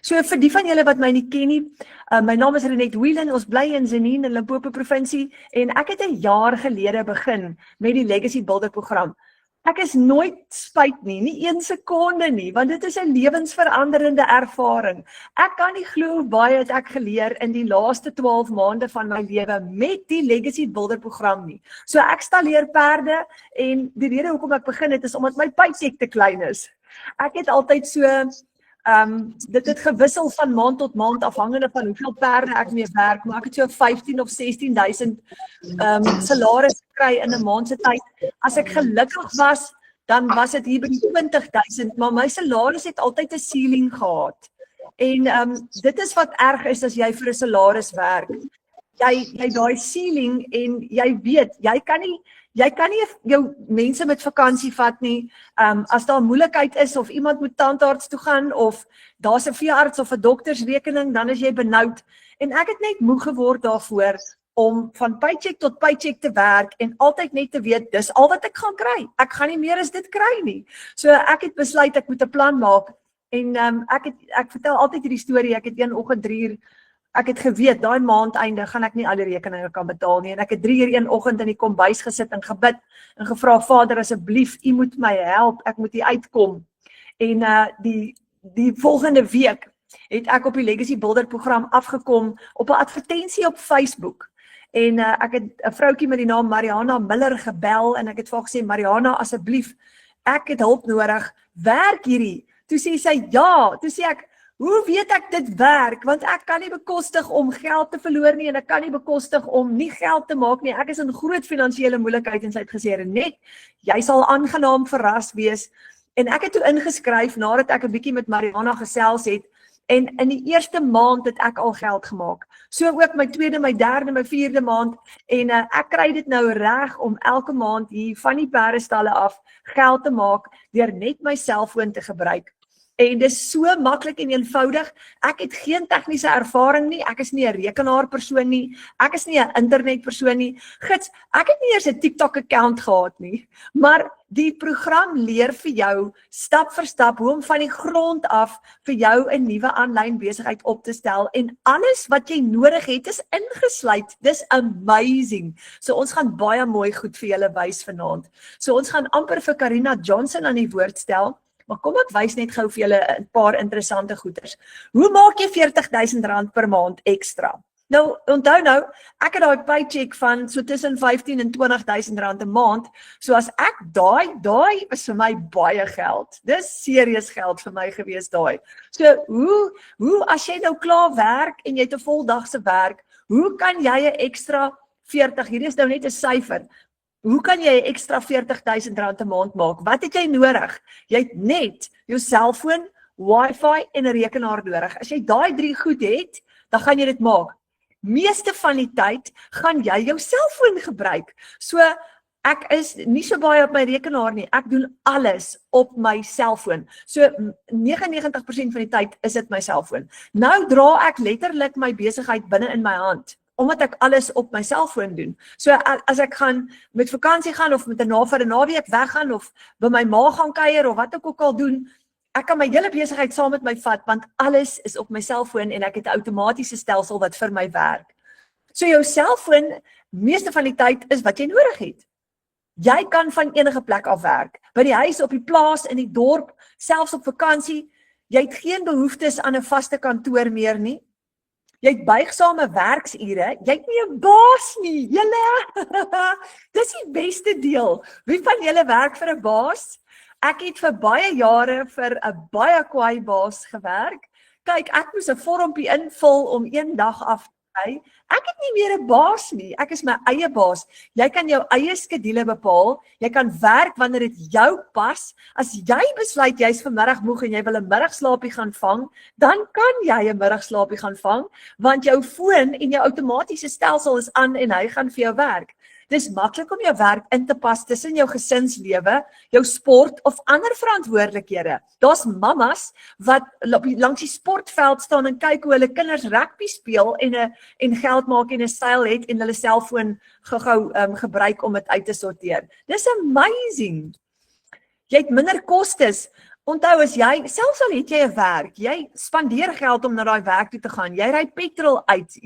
So vir die van julle wat my nie ken nie, my naam is Renette Whelan, ons bly in Zenien in Limpopo provinsie en ek het 'n jaar gelede begin met die Legacy Builder program. Ek is nooit spyt nie 1 sekonde nie, want dit is 'n lewensveranderende ervaring. Ek kan nie glo hoe baie het ek geleer in die laaste 12 maande van my lewe met die Legacy Builder program nie. So ek stalleer perde en die rede hoekom ek begin het is omdat my paycheck te klein is. Ek het altyd so dit het gewissel van maand tot maand afhangende van hoeveel perde ek mee werk, maar ek het so 15 of 16.000 salaris gekry in 'n maand se tyd. As ek gelukkig was, dan was dit hier by die 20.000, maar my salaris het altyd 'n ceiling gehad. En dit is wat erg is as jy vir 'n salaris werk. Jy daai ceiling en jy weet, jy kan nie jou mense met vakansie vat nie, as daar 'n moeilikheid is of iemand moet tandarts toe gaan of daar's 'n veearts of 'n doktersrekening, dan is jy benoud. En ek het net moeg geword daarvoor om van paycheck tot paycheck te werk en altyd net te weet, dis al wat ek gaan kry. Ek gaan nie meer as dit kry nie. So ek het besluit ek moet 'n plan maak en ek vertel altyd hierdie storie. Ek het een oggend 3 uur ek het geweet, daai maandeinde gaan ek nie al die rekeninge kan betaal nie. En ek het 3 uur een oggend in die kombuis gesit en gebid en gevra, Vader, asseblief, U moet my help, ek moet hier uitkom. En die volgende week het ek op die Legacy Builder program afgekom op 'n advertensie op Facebook. En ek het 'n vroutjie met die naam Mariana Miller gebel en ek het vir haar gesê, Mariana, asseblief, ek het hulp nodig, werk hierdie. Toe sê sy, ja, toe sê ek, hoe weet ek dit werk? Want ek kan nie bekostig om geld te verloor nie en ek kan nie bekostig om nie geld te maak nie. Ek is in groot finansiële moeilikheid en sy het gesê, Renette, jy sal aangenaam verras wees. En ek het toe ingeskryf nadat ek 'n bietjie met Mariana gesels het en in die eerste maand het ek al geld gemaak. So ook my tweede, my derde, my vierde maand en ek kry dit nou reg om elke maand hier van die perdestalle af geld te maak deur net my selfoon te gebruik. En dis so maklik en eenvoudig. Ek het geen tegniese ervaring nie. Ek is nie 'n rekenaarpersoon nie. Ek is nie 'n internetpersoon nie. Gits, ek het nie eers 'n TikTok account gehad nie. Maar die program leer vir jou stap vir stap hoe om van die grond af vir jou 'n nuwe aanlyn besigheid op te stel en alles wat jy nodig het is ingesluit. Dis amazing. So ons gaan baie mooi goed vir julle wys vanaand. So ons gaan amper vir Karina Johnson aan die woord stel. Maar kom ek wys net gou vir julle 'n paar interessante goeders. Hoe maak jy R40.000 per maand ekstra? Nou, onthou nou, ek het daai paycheck van so tussen R15.000 en R20.000 'n maand. So as ek daai is vir my baie geld. Dis serieus geld vir my gewees daai. So hoe as jy nou klaar werk en jy het 'n voldagse werk, hoe kan jy 'n ekstra 40, hierdie is nou net 'n syfer. Hoe kan jy 'n ekstra R40.000 'n maand maak? Wat het jy nodig? Jy het net jou selfoon, wifi en 'n rekenaar nodig. As jy daai 3 goed het, dan gaan jy dit maak. Meeste van die tyd gaan jy jou selfoon gebruik. So ek is nie so baie op my rekenaar nie. Ek doen alles op my selfoon. So 99% van die tyd is dit my selfoon. Nou dra ek letterlik my besigheid binne in my hand, omdat ek alles op my selfoon doen. So as ek gaan met vakansie gaan of met 'n naweek weggaan of by my ma gaan kuier of wat ek ook al doen, ek kan my hele besigheid saam met my vat want alles is op my selfoon en ek het 'n outomatiese stelsel wat vir my werk. So jou selfoon, meeste van die tyd is wat jy nodig het. Jy kan van enige plek af werk. By die huis, op die plaas, in die dorp, selfs op vakansie. Jy het geen behoeftes aan 'n vaste kantoor meer nie. Jy het buigsame werksure, jy het nie 'n baas nie, julle. Dis die beste deel. Wie van julle werk vir 'n baas? Ek het vir baie jare vir 'n baie kwaai baas gewerk. Kyk, ek moes 'n vormpie invul om een dag af te kry. Ek het nie meer 'n baas nie, ek is my eie baas. Jy kan jou eie skedule bepaal, jy kan werk wanneer dit jou pas. As jy besluit jy's vanmiddag moeg en jy wil 'n middagslaapie gaan vang, dan kan jy 'n middagslaapie gaan vang, want jou foon en jou outomatiese stelsel is aan en hy gaan vir jou werk. Dis maklik om jou werk in te pas tussen jou gesinslewe, jou sport of ander verantwoordelikhede. Daar's mammas wat langs die sportveld staan en kyk hoe hulle kinders rugby speel en geld maak en 'n styl het en hulle selfoon gou-gou gebruik om dit uit te sorteer. Dis amazing. Jy het minder kostes Onthou as jy, selfs al het jy 'n werk, jy spandeer geld om na daai werk toe te gaan. Jy ry petrol uit.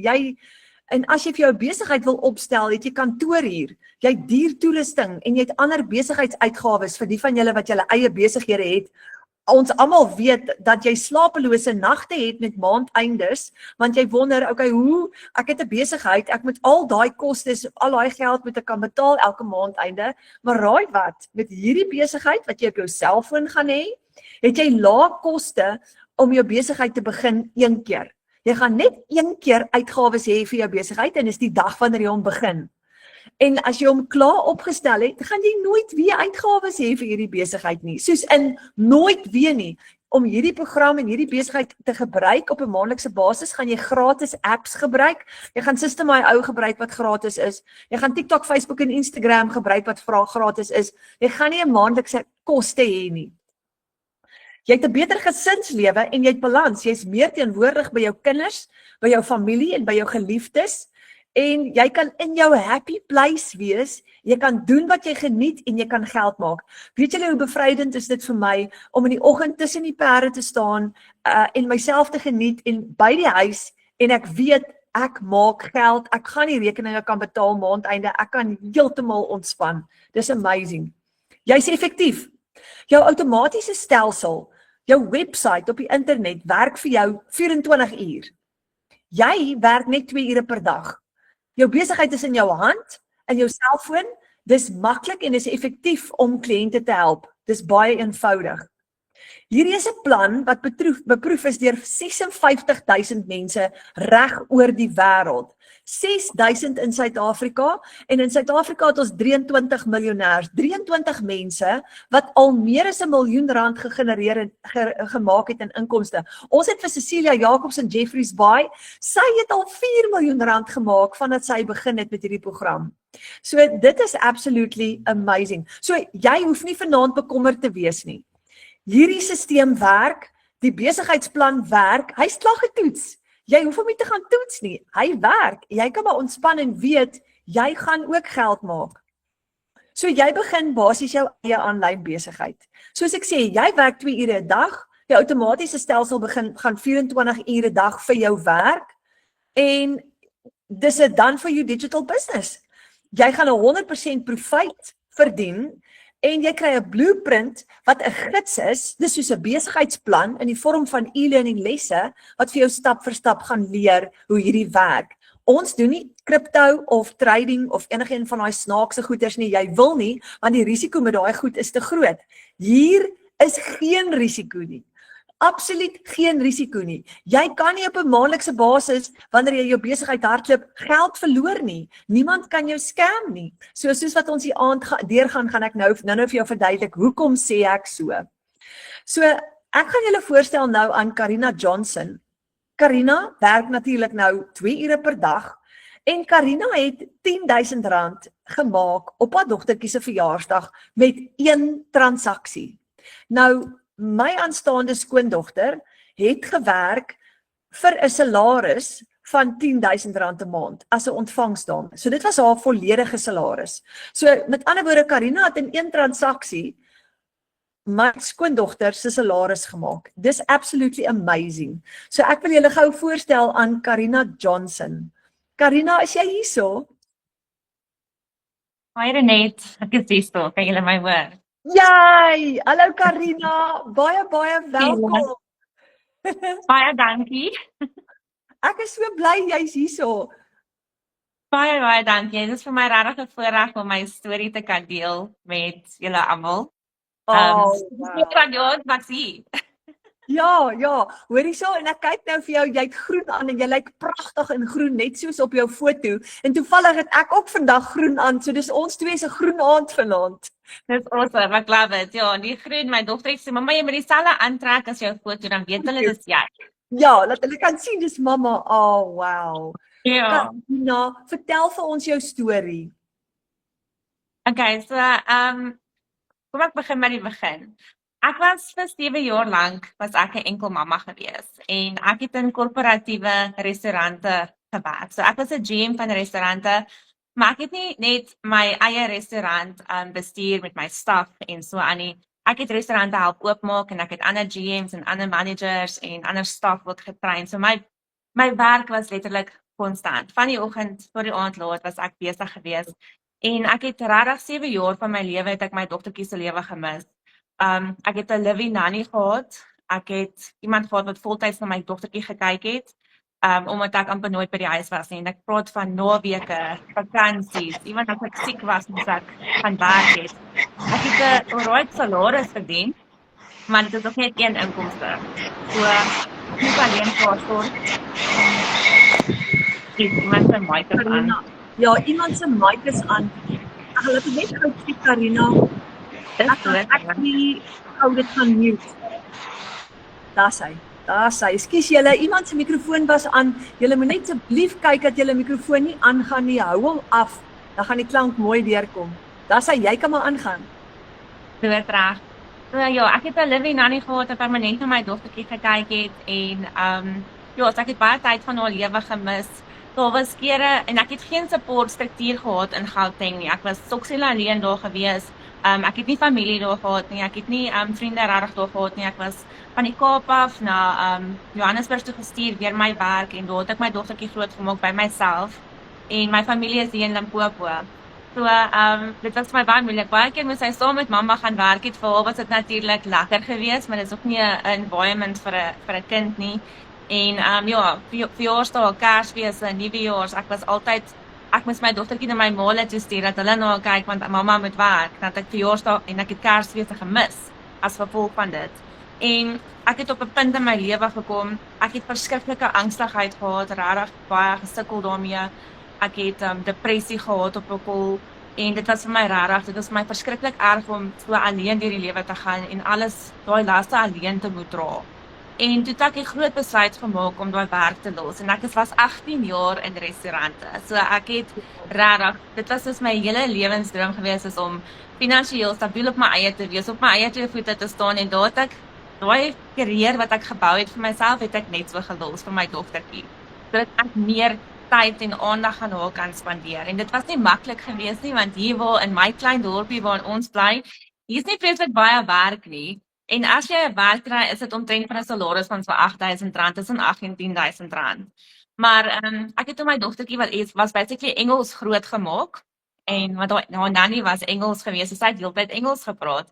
En as jy vir jou besigheid wil opstel, het jy kantoorhuur, jy het duur toerusting en jy het ander besigheidsuitgawes vir die van julle wat julle eie besighede het. Ons almal weet dat jy slapelose nagte het met maandeindes, want jy wonder, okay, ek het 'n besigheid, ek moet al daai kostes, al daai geld moet ek kan betaal elke maandeinde, maar raai wat, met hierdie besigheid wat jy op jou selfoon gaan hê, het jy lae koste om jou besigheid te begin een keer. Jy gaan net een keer uitgawes hê vir jou besigheid en is die dag wanneer jy hom begin. En as jy hom klaar opgestel het, gaan jy nooit weer uitgawes hê vir hierdie besigheid nie. Soos in nooit weer nie. Om hierdie program en hierdie besigheid te gebruik op 'n maandelikse basis, gaan jy gratis apps gebruik. Jy gaan System IO gebruik wat gratis is. Jy gaan TikTok, Facebook en Instagram gebruik wat gratis is. Jy gaan nie 'n maandelikse koste hê nie. Jy het 'n beter gesinslewe en jy het balans. Jy's meer teenwoordig by jou kinders, by jou familie en by jou geliefdes. En jy kan in jou happy place wees, jy kan doen wat jy geniet en jy kan geld maak. Weet julle hoe bevrydend is dit vir my om in die oggend tussen die perde te staan en myself te geniet en by die huis en ek weet ek maak geld, ek gaan die rekeninge kan betaal maandeinde, ek kan heeltemal ontspan. Dis amazing. Jy's effektief. Jou outomatiese stelsel, jou website op die internet werk vir jou 24 uur. Jy werk net 2 ure per dag. Jou besigheid is in jou hand, in jou selfoon, dis maklik en is effektief om kliënte te help. Dis baie eenvoudig. Hierdie is 'n plan wat beproef is deur 56,000 mense reg oor die wêreld. 6,000 in Suid-Afrika en in Suid-Afrika het ons 23 miljonêers, 23 mense wat al meer as R1 miljoen gegenereer en gemaak het in inkomste. Ons het vir Cecilia Jacobs in Jeffreys Bay, sy het al R4 miljoen gemaak vandat sy begin het met hierdie program. So dit is absolutely amazing. So jy hoef nie vanaand bekommerd te wees nie. Hierdie stelsel werk, die besigheidsplan werk, hy's klaar getoets. Jy hoef hom nie te gaan toets nie. Hy werk. Jy kan maar ontspan en weet, jy gaan ook geld maak. So jy begin basies jou eie aanlyn besigheid. Soos ek sê, jy werk 2 ure 'n dag, die outomatiese stelsel gaan 24 ure 'n dag vir jou werk en dis 'n done for you digital business. Jy gaan 100% profit verdien en jy kry 'n blueprint wat 'n gids is, dis soos 'n besigheidsplan in die vorm van e-learning lesse wat vir jou stap vir stap gaan leer hoe hierdie werk. Ons doen nie crypto of trading of enige van daai snaakse goeders nie, jy wil nie, want die risiko met daai goed is te groot. Hier is geen risiko nie. Absoluut geen risiko nie. Jy kan nie op 'n maandelikse basis, wanneer jy jou besigheid hardloop, geld verloor nie. Niemand kan jou scam nie. Soos wat ons die aand deurgaan, gaan ek nou vir jou verduidelik, hoekom sê ek so. So, ek gaan julle voorstel nou aan Karina Johnson. Karina werk natuurlik nou 2 ure per dag, en Karina het R10,000 gemaak op haar dogtertjie se verjaarsdag met 1 transaksie. Nou, my aanstaande skoondogter het gewerk vir 'n salaris van R10,000 'n maand as 'n ontvangsdame. So dit was haar volledige salaris. So met ander woorde, Karina het in 1 transaksie my skoondogter se salaris gemaak. Dis absolutely amazing. So ek wil julle gou voorstel aan Karina Johnson. Karina, is jy hierso? Hi Renet, ek is hierso, kan julle my hoor? Jai, hallo Karina, baie welkom. Baie dankie. Ek is so bly jy's hierso. Baie dankie. Dit is vir my regtig 'n voorreg om my storie te kan deel met julle almal. Wat sien? Ja, hoor hierso en ek kyk nou vir jou, jy het groen aan en jy lyk pragtig in groen, net soos op jou foto. En toevallig het ek ook vandag groen aan, so dis ons twee se groen aand vanaand. Dis awesome, ek love it. Ja, die groen, my dogter sê, mamma, jy moet dieselfde aantrek as jou foto, dan weet hulle dis jy. Ja, dat hulle kan sien dis mamma. Oh, wow. Ja. Karina, vertel vir ons jou storie. Okay, so kom ek begin met die begin. Ek was vir 7 jaar lank was ek 'n enkel mamma gewees en ek het in korporatiewe restaurante gewerk. So ek was 'n GM van restaurante, maar ek het nie net my eie restaurant bestuur met my staf en so aan nie. ek het restaurante help oopmaak en ek het ander GM's en ander managers en ander staf wat getrain. So my werk was letterlik konstant. Van die oggend tot die aand laat was ek besig geweest. En ek het regtig 7 jaar van my lewe het ek my dogtertjie se lewe gemis. Ek het 'n living nanny gehad. Ek het iemand gehad wat voltyds na my dogtertjie gekyk het. Omdat ek amper nooit by die huis was nie. En ek praat van naweke, vakansies, iemand as ek siek was en ek gaan werk het. Ek het 'n alright salaris verdien, maar dit is nog net een inkomste. So ek moet alleen vir sorg. Iemand se mic is aan. Ja, iemand se mic is aan. Ag, laat ek net gou kyk, Karina. Ek nie hou dit van mute. Daar's hy. Ekskuus julle, iemand se mikrofoon was aan. Julle moet net asseblief kyk dat julle mikrofoon nie aangaan nie. Hou hom af. Dan gaan die klank mooi deurkom. Daar's hy, jy kan maar aangaan. Dit reg. So ja, ek het 'n living nanny gehad wat permanent na my dogtertjie gekyk het en ja, so ek het baie tyd van haar lewe gemis. Daar was kere en ek het geen support struktuur gehad in Gauteng nie. Ek was soksiel alleen daar gewees. Ek het nie familie daar gehad nie. Ek het nie vriende regtig daar gehad nie. Ek was van die Kaap af na Johannesburg toe gestuur deur my werk en daar het ek my dogtertjie grootgemaak by myself en my familie is hier in Limpopo. So dit was vir my baie moeilik. Baie keer moes sy saam met mamma gaan werk het. Vir haar was dit natuurlik lekker geweest, maar dit is ook nie 'n environment vir 'n kind nie. En ja, verjaarsdae, Kersfees, Nuwejaars, ek moes my dogtertjie na my maale toe stuur dat hulle na haar kyk want mamma moet werk. Dat ek verjaarsdae en ek het Kersfees gemis as gevolg van dit. En ek het op 'n punt in my lewe gekom. Ek het verskriklike angstigheid gehad, regtig baie gesukkel daarmee. Ek het depressie gehad op 'n kol en dit was vir my regtig, dit was vir my verskriklik erg om so alleen deur die lewe te gaan en alles daai laste alleen te moet dra. En toe het ek 'n groot besluit gemaak om daai werk te los en ek was 18 jaar in restaurante. So ek het regtig, dit was soos my hele lewensdroom gewees is om finansiëel stabiel op my eie te wees, op my eie twee voete te staan en daar het ek daai karier wat ek gebou het vir myself het ek net so gelos vir my dogtertjie. Sodat ek meer tyd en aandag aan haar kan spandeer. En dit was nie maklik geweest nie want hier waar in my klein dorpie waar ons bly, hier is nie vreeslik baie werk nie. En as jy 'n werk kry, is dit omtrent van 'n salaris van so R8,000 tussen R8,000 en R10,000. Maar ek het toe my dogtertjie wat was basically Engels groot gemaak en want haar nanny was Engels geweest, so sy het heeltyd Engels gepraat.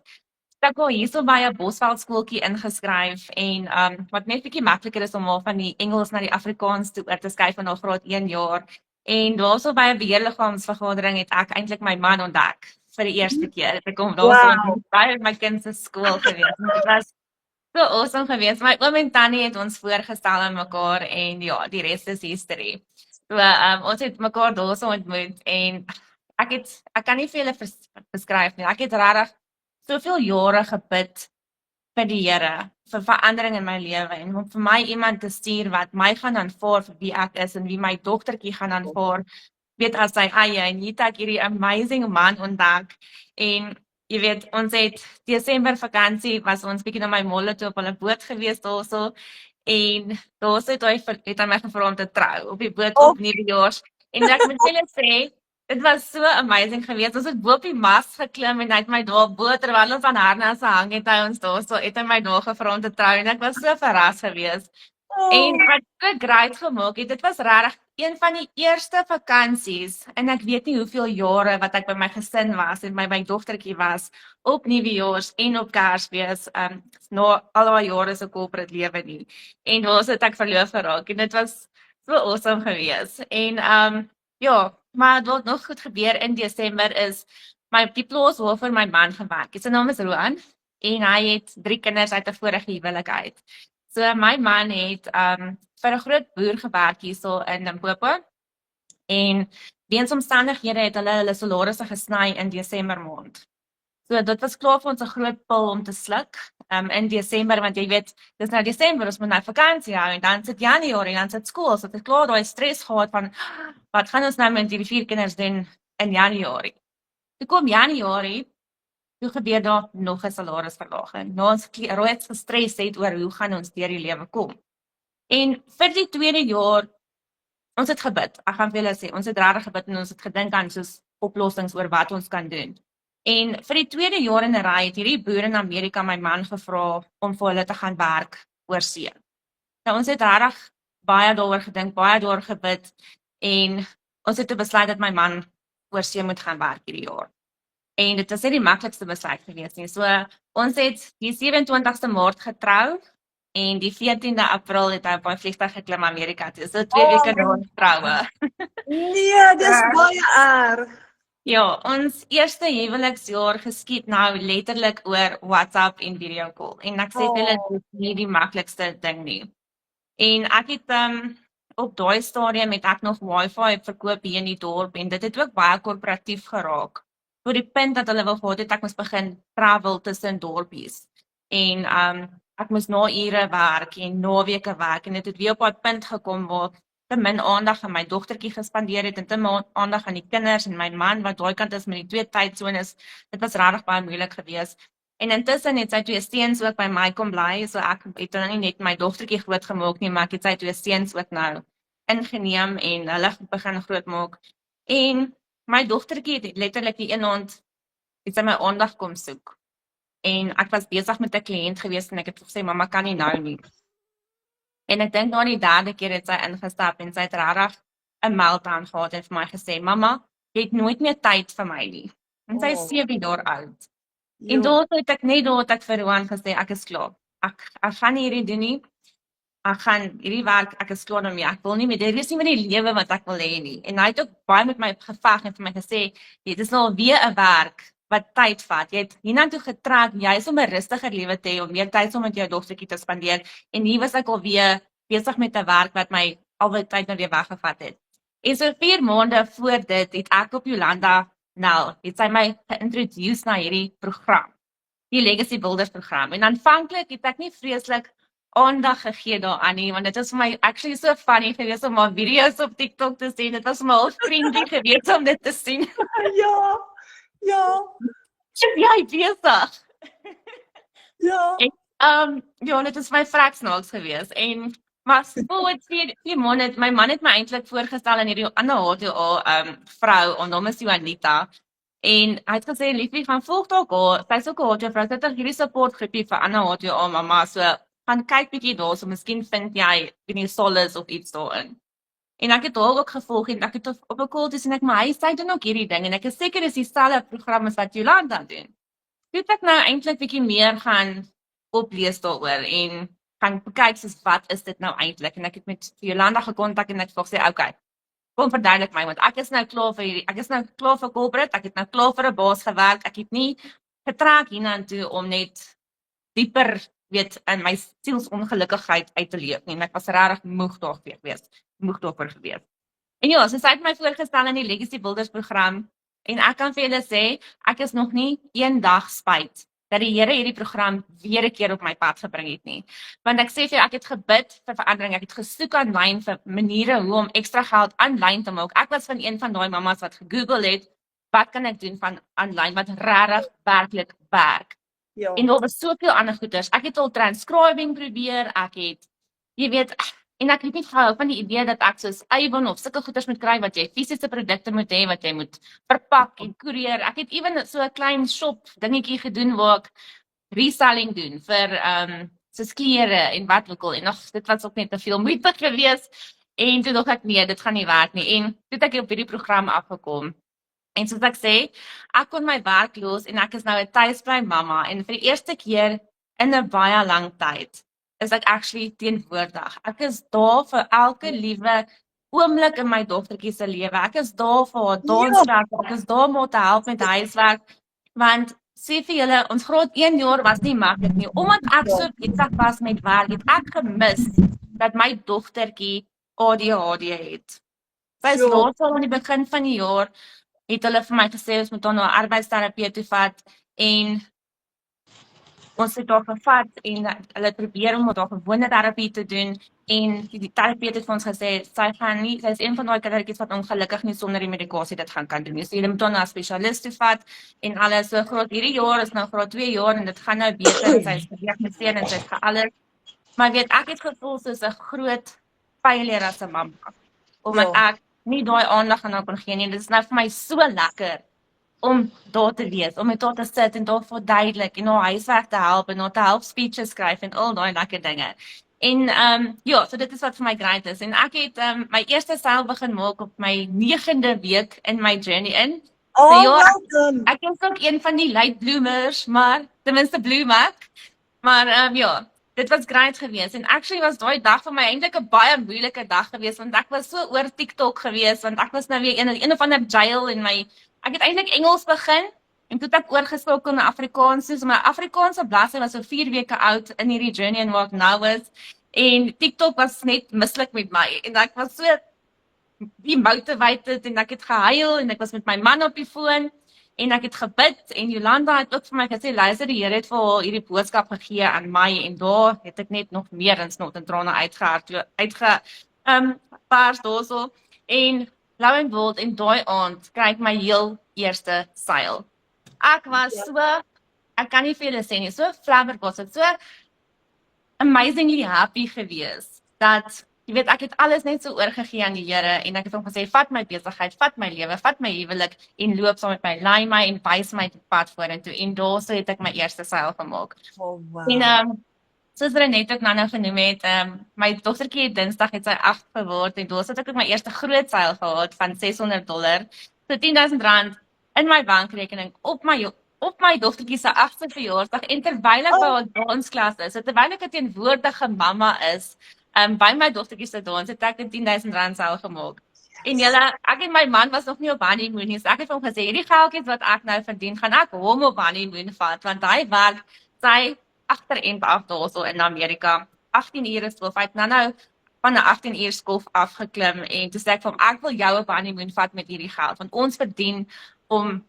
Ek wou hierso by 'n Bosveld skooltjie ingeskryf en wat net bietjie makliker is om haar van die Engels na die Afrikaans toe oor te skuif in haar graad 1 jaar. En daarso by 'n beheerliggaamsvergadering het ek eintlik my man ontdek vir die eerste keer. Ek kom daarso by my kind se skool gewees. Dit was so awesome geweest. My oom en tannie het ons voorgestel aan mekaar en ja, die res is history. So ons het mekaar daarso ontmoet en ek kan nie vir julle beskryf nie. Ek het regtig soveel jare gebid vir die Here, vir verandering in my lewe en om vir my iemand te stuur wat my gaan aanvaar vir wie ek is en wie my dogtertjie gaan aanvaar, weet as sy eie en hier het ek hierdie amazing man ontdek en jy weet, ons het Desember vakansie, was ons bietjie na my molle toe op hulle boot gewees daarso en daarso het hy my gevra om te trou op die boot op Nuwejaars en ek moet julle sê, dit was so amazing geweest. Ons het bo op die mas geklim en hy het my daar bo terwyl ons aan harnasse hang het hy ons daarso het hy my daar gevra om te trou en ek was so verras geweest. En wat so great gemaak het, dit was regtig een van die eerste vakansies en ek weet nie hoeveel jare wat ek by my gesin was en by my dogtertjie was op Nuwejaars en op Kersfees na al daai jare se corporate lewe nie. En daar het ek verloof geraak en dit was so awesome geweest. En ja, maar wat nog goed gebeur in Desember is die plaas waarvoor my man gewerk het. Sy naam is Roan en hy het 3 kinders uit 'n vorige huwelik uit. So my man het vir 'n groot boer gewerk hierso in Limpopo en weens omstandighede het hulle salarisse gesny in Desember maand. So dit was klaar vir ons 'n groot pil om te sluk in Desember want jy weet, dis nou Desember, ons moet nou vakansie hou en dan sit Januarie en dan sit skool, so dit het klaar daai stres gehad van wat gaan ons nou met die 4 kinders doen in Januarie. Toe kom Januarie, toe gebeur daar nog 'n salarisverlaging. Nou ons reeds gestres het oor hoe gaan ons deur die lewe kom. En vir die tweede jaar, ons het gebid. Ek gaan vir julle sê, ons het regtig gebid en ons het gedink aan soos oplossings oor wat ons kan doen. En vir die tweede jaar in 'n ry het hierdie boer in Amerika my man gevra om vir hulle te gaan werk oor see. Nou ons het regtig baie daaroor gedink, baie daaroor gebid en ons het besluit dat my man oor see moet gaan werk hierdie jaar. En dit was nie die maklikste besluit gewees nie. So ons het die 27ste Maart getrou en die 14de April het hy op 'n vliegtuig geklim Amerika toe. So 2 weke na ons troue. Nee, dis baie erg. Ja, ons eerste huweliksjaar geskied nou letterlik oor WhatsApp en video call. En ek sê vir julle dit is nie die maklikste ding nie. En ek het op daai stadium het ek nog wifi verkoop hier in die dorp en dit het ook baie korporatief geraak. Tot die punt dat hulle wou gehad het ek moes begin travel tussen dorpies. En ek moes na ure werk en naweke werk en dit het weer op 'n punt gekom waar te min aandag aan my dogtertjie gespandeer het en te min aandag aan die kinders en my man wat daai kant is met die 2 tydsones. Dit was regtig baie moeilik geweest. En intussen het sy 2 seuns ook by my kom bly, so ek het dan nie net my dogtertjie groot gemaak nie, maar ek het sy 2 seuns ook nou ingeneem en hulle begin grootmaak. En my dogtertjie het letterlik die een aand het sy my aandag kom soek. En ek was besig met 'n kliënt geweest en ek het gesê mamma kan nie nou nie. En ek dink na die 3de keer het sy ingestap en sy het regtig 'n meltdown gehad en vir my gesê mamma, jy het nooit meer tyd vir my nie. En sy is 7 jaar oud. En daar het ek net daar het ek vir Roan gesê ek is klaar. Ek gaan nie hierdie doen nie. Ek gaan hierdie werk, ek is klaar daarmee. Ek wil nie meer, dit is nie meer die lewe wat ek wil hê nie. En hy het ook baie met my geveg en vir my gesê, dit is nou weer 'n werk wat tyd vat. Jy het hiernatoe getrek, jy is om 'n rustiger lewe te hê, om meer tyd saam met jou dogtertjie te spandeer. En hier was ek alweer besig met 'n werk wat my alweer tyd nou weer weggevat het. En so 4 maande voor dit het ek op Jolanda nou, het sy my geïntroduce na hierdie program. Die Legacy Builders program. En aanvanklik het ek nie vreeslik aandag gegee daaraan nie, want dit is vir my actually so funny geweest om maar video's op TikTok te sien. Dit was my al vriendie geweest om dit te sien. Ja. Ja. Jy besig. Ja. En, ja, dit is my vrek snaaks geweest. En maar voor 4 maande, my man het my eintlik voorgestel aan hierdie ander HTA vrou, en naam is Juanita. En hy het gesê liefie gaan volg dalk haar. Sy's ook 'n HTA vrou, sy het hierdie supportgroepie vir ander HTA mamma, so gaan kyk bietjie daar, so miskien vind jy die solace of iets daarin. En ek het haar ook gevolg en ek het op 'n call tussen ek maar hy sê doen ook hierdie ding en ek is seker dis dieselfde program as wat Jolanda doen. Toe het ek nou eintlik bietjie meer gaan oplees daaroor en gaan kyk soos wat is dit nou eintlik en ek het met Jolanda gekontak en ek het gesê okay, kom verduidelik my want ek is nou klaar vir hierdie, ek is nou klaar vir corporate, ek het nou klaar vir 'n baas gewerk, ek het nie getrek hiernatoe om net dieper weet in my sielsongelukkigheid uit te leef nie en ek was regtig moeg daarvoor gewees. En ja, so sy het my voorgestel in die Legacy Builders program en ek kan vir julle sê, ek is nog nie een dag spyt dat die Here hierdie program weer 'n keer op my pad gebring het nie. Want ek sê vir jou, ek het gebid vir verandering, ek het gesoek aanlyn vir maniere hoe om ekstra geld aanlyn te maak. Ek was van een van daai mammas wat gegoogel het, wat kan ek doen van aanlyn wat regtig werklik werk? Ja. En daar was soveel ander goeders. Ek het al transcribing probeer, ek het, jy weet, en ek het nie gehou van die idee dat ek soos Avon of sulke goeders moet kry, wat jy fisiese produkte moet hê, wat jy moet verpak en koerier. Ek het ewen so 'n klein shop dingetjie gedoen waar ek reselling doen vir soos klere en wat ook al. En nog, dit was ook net te veel moeite geweest. En toe dink ek, nee, dit gaan nie werk nie. En toe het ek op hierdie program afgekom. En soos ek sê, ek kon my werk los en ek is nou 'n tuisbly mamma en vir die eerste keer in 'n baie lang tyd is ek actually teenwoordig. Ek is daar vir elke liewe oomblik in my dogtertjie se lewe. Ek is daar vir haar danswerk, ek is daar om haar te help met huiswerk, want sê vir julle, ons graad 1 jaar was nie maklik nie. Omdat ek so besig was met werk, het ek gemis dat my dogtertjie ADHD het. Sy is laat al aan die begin van die jaar het hulle vir my gesê, ons moet haar na 'n arbeidsterapeut toe vat, en ons het haar gevat, en hulle probeer om met haar gewone terapie te doen, en die terapeut het vir ons gesê, sy is een van daai kindertjies wat ongelukkig nie sonder die medikasie dit gaan kan doen nie, so jy moet haar na 'n spesialis toe vat, en alles, so graad hierdie jaar is nou graad 2 jaar, en dit gaan nou beter, en sy is gediagnoseer, en sy is gealers, maar weet, ek het gevoel soos 'n groot failure as 'n mamma, omdat ek nie daai aandag aan haar kon gee nie. Dit is nou vir my so lekker om daar te wees, om met daar te sit en daar verduidelik en haar huiswerk te help en haar te help speeches skryf en al daai lekker dinge. En ja, so dit is wat vir my great is. En ek het my eerste seil begin maak op my 9de week in my journey in. So Oh, ja, well done. ek is ook een van die late bloomers, maar ten minste bloem ek. Maar ja, dit was great geweest. En actually was daai dag vir my eintlik 'n baie moeilike dag geweest want ek was so oor TikTok geweest want ek was nou weer een of ander jail en ek het eintlik Engels begin en toe het ek oorgeskakel na Afrikaans. So my Afrikaanse bladsy was so 4 weke oud in hierdie journey en waar ek nou is. En TikTok was net mislik met my en ek was so demotivated en ek het gehuil en ek was met my man op die foon en ek het gebid en Jolanda het ook vir my gesê, luister, die Here het vir haar hierdie boodskap gegee aan my en daar het ek net nog meer in snot en trane pars daarso en lou en bold en daai aand kry ek my heel eerste seil. Ek was so, ek kan nie vir julle sê nie, so flabbergasted, so amazingly happy gewees dat jy weet, ek het alles net so oorgegee aan die Here en ek het hom gesê, vat my besigheid, vat my lewe, vat my huwelik en loop saam met my, lei my en wys my die pad vorentoe en daarso het ek my eerste seil gemaak. Oh, wow. En soos Renet ook nou genoem het, my dogtertjie het Dinsdag het sy 8 geword en daarso het ek ook my eerste groot seil gehad van $600. So R10,000 in my bankrekening op my dogtertjie se 8ste verjaarsdag en terwyl ek by haar dansklas is, so terwyl ek 'n teenwoordige mamma is, by my dogtertjie se dans het ek 'n R10,000 seil gemaak. En ek en my man was nog nie op honeymoon nie, so ek het hom gesê, hierdie geldjies wat ek nou verdien, gaan ek hom op honeymoon vat, want hy werk sy agterend af daarso in Amerika, 18 ure skof, hy het nou van 'n 18 uur skof afgeklim en toe sê ek vir hom, ek wil jou op honeymoon vat met hierdie geld, want ons verdien om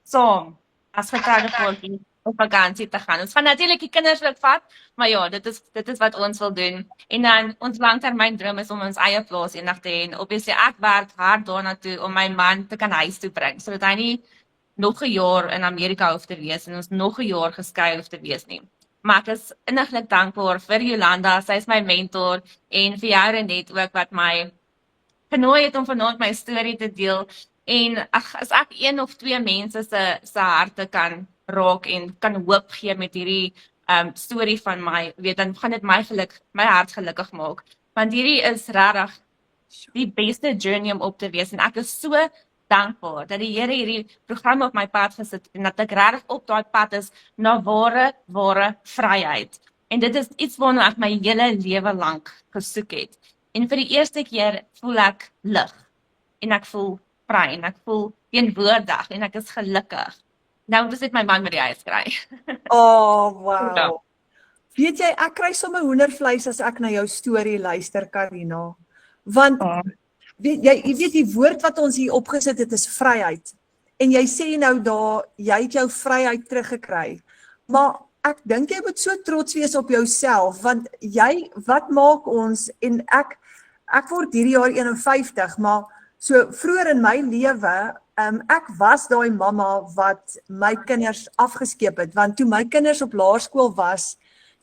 saam as getroud paartjie op vakansie te gaan. Ons gaan natuurlik die kinders ook vat, maar ja, dit is wat ons wil doen. En dan ons langtermyn droom is om ons eie plaas eendag te hê. En obviously ek werk hard daarna toe om my man te kan huis toe bring, sodat hy nie nog 'n jaar in Amerika hoef te wees en ons nog 'n jaar geskei hoef te wees nie. Maar ek is inniglik dankbaar vir Jolanda, sy is my mentor en vir jou Renet ook wat my genooi het om vanaand my storie te deel. En as ek 1 of 2 mense se harte kan raak en kan hoop gee met hierdie storie van my, weet, dan gaan dit my hart gelukkig maak. Want hierdie is regtig die beste journey om op te wees en ek is so dankbaar dat die Here hierdie program op my pad gesit en dat ek regtig op daai pad is na ware vryheid. En dit is iets waarna ek my hele lewe lank gesoek het. En vir die eerste keer voel ek lig en ek voel vry en ek voel teenwoordig en ek is gelukkig. Nou moet ek my man met die huis kry. Oh, wow. Ja. Weet jy, ek kry sommer hoendervleis as ek na jou storie luister, Karina. Want jy weet die woord wat ons hier opgesit het is vryheid. En jy sê nou daar, jy het jou vryheid teruggekry. Maar ek dink jy moet so trots wees op jouself, want wat maak ons, en ek word hierdie jaar 51, maar so vroeër in my lewe, ek was daai mamma wat my kinders afgeskeep het, want toe my kinders op laerskool was,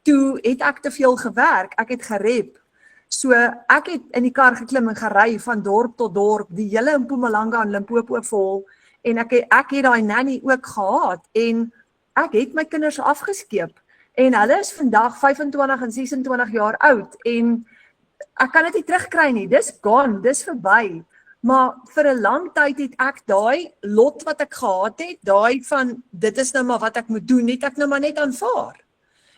toe het ek te veel gewerk, ek het gerep. So ek het in die kar geklim en gery van dorp tot dorp, die hele Mpumalanga en Limpopo vol, en ek het daai nanny ook gehad, en ek het my kinders afgeskeep, en hulle is vandag 25 en 26 jaar oud, en ek kan dit nie terugkry nie, dis gone, dis verby. Maar vir 'n lang tyd het ek daai lot wat ek gehad het, daai van, dit is nou maar wat ek moet doen, het ek nou maar net aanvaar.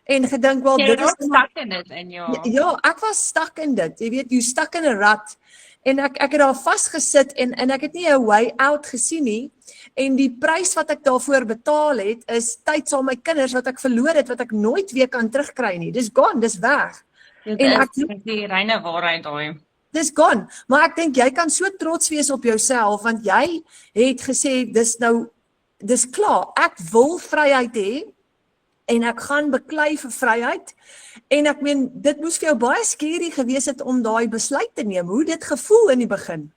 En gedink, wel, dit is stuck in it in jou. Ja, ek was stuck in dit, jy weet, you stuck in 'n rut, en ek het daar vasgesit, en ek het nie 'n way out gesien nie, en die prys wat ek daarvoor betaal het, is tyd saam met my kinders wat ek verloor het, wat ek nooit weer kan terugkry nie, dis gone, dis weg. Dit is die reine waarheid daai. Dis gone, maar ek dink jy kan so trots wees op jouself, want jy het gesê, dis klaar, ek wil vryheid hê, en ek gaan beklei vir vryheid, en ek meen, dit moes vir jou baie scary gewees het om daai besluit te neem, hoe dit gevoel in die begin?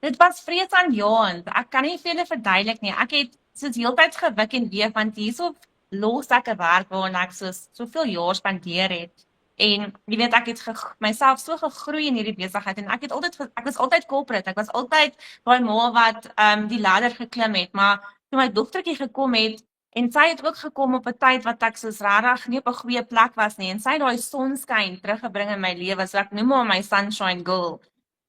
Dit was vreesaanjaend, ek kan nie vir julle verduidelik nie, ek het soos heeltyd gewik en weef, want hierso los ek 'n werk waarin ek soveel jaar spandeer het, en jy weet, ek het myself so gegroei in hierdie besigheid, en ek was altyd corporate, ek was altyd daai ma wat die ladder geklim het, maar toe my dogtertjie gekom het, en sy het ook gekom op 'n tyd wat ek soos regtig nie op 'n goeie plek was nie, en sy het daai sonskyn teruggebring in my lewe, so ek noem haar my sunshine girl.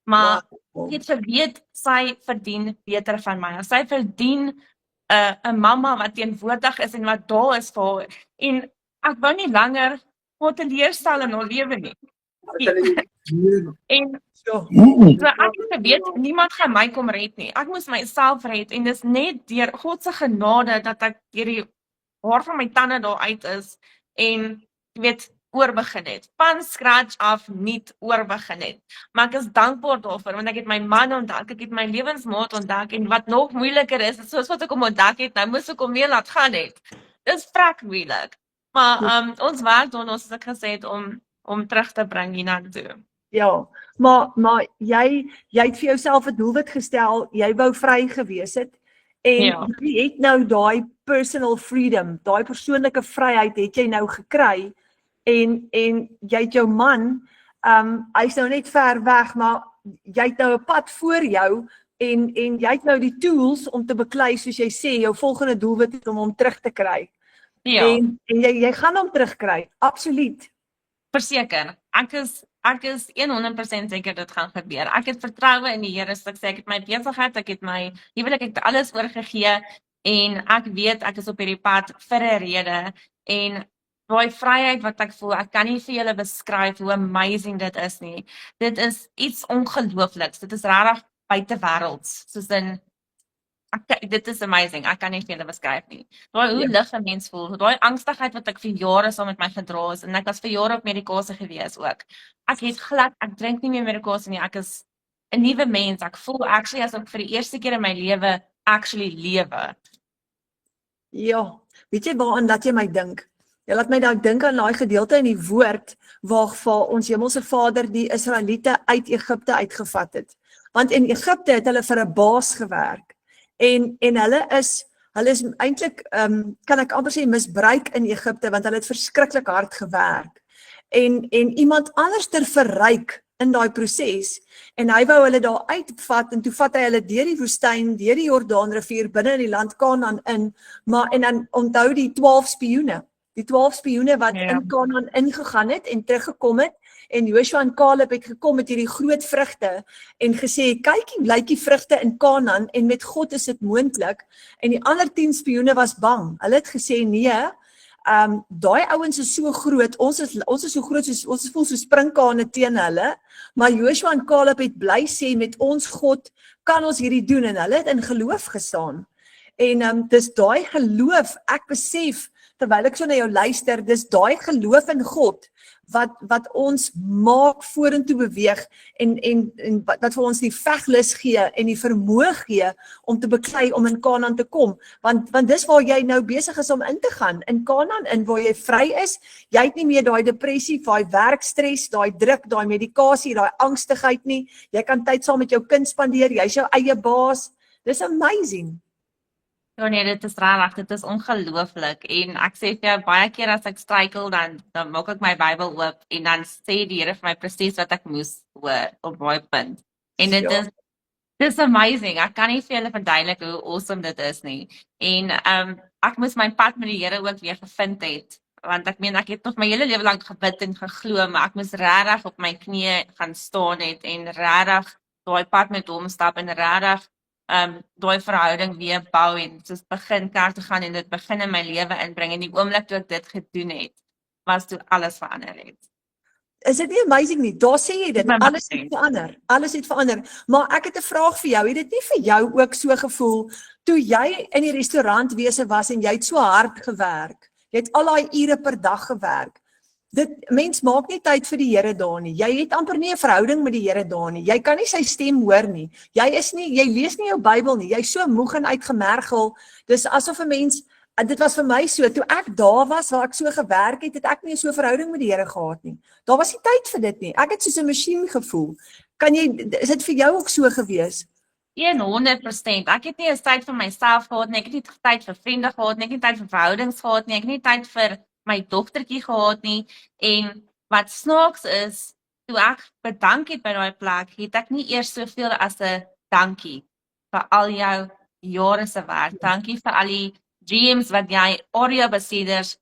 Maar ek het geweet, sy verdien beter van my. Sy verdien 'n mamma wat teenwoordig is en wat daar is vir haar. En ek wou nie langer haar teleurstel in haar lewe nie. En so ek het geweet, niemand gaan my kom red nie. Ek moes myself red, en dis net deur God se genade dat ek deur die haar van my tande daar uit is, en jy weet, oorbegin het. Van scratch af niet oorbegin het. Maar ek is dankbaar daarvoor, want ek het my man ontdek, ek het my lewensmaat ontdek, en wat nog moeiliker is soos wat ek hom ontdek het, nou moes ek hom weer laat gaan het. Dis vrek moeilik. Maar ons werk doen ons, soos ek gesê het, om terug te bring hiernatoe. Ja, maar jy het vir jouself 'n doelwit gestel, jy wou vry gewees het, en jy het nou daai personal freedom, daai persoonlike vryheid het jy nou gekry, en jy het jou man, hy's nou net ver weg, maar jy het nou 'n pad voor jou, en jy het nou die tools om te beklei, soos jy sê, jou volgende doelwit is om hom terug te kry. Ja. En jy gaan hom terugkry, absoluut. Verseker, ek is 100% seker dit gaan gebeur. Ek het vertroue in die Here, so ek sê ek het my besigheid, ek het my huwelik, ek het alles oorgegee, en ek weet ek is op hierdie pad vir 'n rede, en daai vryheid wat ek voel, ek kan nie vir julle beskryf hoe amazing dit is nie. Dit is iets ongeloofliks. Dit is regtig buitewêrelds, soos in dit is amazing. Ek kan nie vir julle beskryf nie. Daai hoe lig 'n mens voel, daai angstigheid wat ek vir jare saam met my gedra het, en ek was vir jare op medikasie gewees ook. Ek drink nie meer medikasie nie. Ek is 'n nuwe mens. Ek voel actually as ek vir die eerste keer in my lewe actually lewe. Ja, weet jy waaraan dat jy my dink? Jy laat my nou dink aan daai gedeelte in die woord waar ons Hemelse Vader die Israeliete uit Egipte uitgevat het. Want in Egipte het hulle vir 'n baas gewerk. En hulle is eintlik, kan ek amper sê, misbruik in Egipte, want hulle het verskriklik hard gewerk. En iemand anders ter verryk in daai proses, en hy wou hulle daar uitvat, en toe vat hy hulle deur die woestyn, deur die Jordaanrivier, binne in die land Kanaan in, en dan onthou die 12 spioene wat in Kanaan ingegaan het en teruggekom het, en Joshua en Caleb het gekom met hierdie groot vrugte en gesê, kykie, lyk die vrugte in Kanaan, en met God is dit moontlik, en die ander 10 spioene was bang. Hulle het gesê, nee, daai ouens is so groot, ons is so groot, ons voel so sprinkane teen hulle, maar Joshua en Caleb het bly sê, met ons God kan ons hierdie doen, en hulle het in geloof gestaan. En dis daai geloof, ek besef, terwyl ek so na jou luister, dis daai geloof in God, wat ons maak vorentoe beweeg, en wat vir ons die veglus gee, en die vermoë gee, om te beklei, om in Kanaan te kom, want dis waar jy nou besig is om in te gaan, in Kanaan, in waar jy vry is, jy het nie meer daai depressie, daai werkstres, daai druk, daai medikasie, daai angstigheid nie, jy kan tyd saam met jou kind spandeer, jy is jou eie baas, dis amazing. Ja nee, dit is regtig, dit is ongelooflik, en ek sê vir jou, baie keer as ek struikel, dan maak ek my Bybel oop, en dan sê die Here vir my presies wat ek moes hoor, op daai punt, en dit is amazing, ek kan nie vir julle verduidelik hoe awesome dit is nie, en ek moes my pad met die Here ook weer gevind het, want ek meen, ek het nog my hele lewe lang gebid en geglo, maar ek moes regtig op my knieë gaan staan het, en regtig daai pad met hom stap, en regtig daai verhouding weer bou, en soos begin kerk te gaan, en dit begin in my lewe inbring, en die oomblik toe ek dit gedoen het, was toe alles verander het. Is dit nie amazing nie? Daar sê jy dit, alles het verander, maar ek het 'n vraag vir jou, het dit nie vir jou ook so gevoel, toe jy in die restaurantwese was, en jy het so hard gewerk, jy het al daai ure per dag gewerk, mens maak nie tyd vir die Here daar nie, jy het amper nie 'n verhouding met die Here daar nie, jy kan nie sy stem hoor nie, jy lees nie jou Bybel nie, jy is so moeg en uitgemergel, dis asof 'n mens, dit was vir my so, toe ek daar was, waar ek so gewerk het, het ek nie so 'n verhouding met die Here gehad nie, daar was nie tyd vir dit nie, ek het soos 'n masjien gevoel, is dit vir jou ook so gewees? 100%, ek het nie eens tyd vir myself gehad nie, ek het nie tyd vir vriende gehad nie, ek het nie tyd vir verhoudings gehad nie, ek het nie tyd vir my dogtertjie gehad nie, en wat snaaks is, toe ek bedank het by daai plek, het ek nie eers soveel as 'n dankie vir al jou jare se werk. Dankie vir al die dreams wat jy Oreo besieders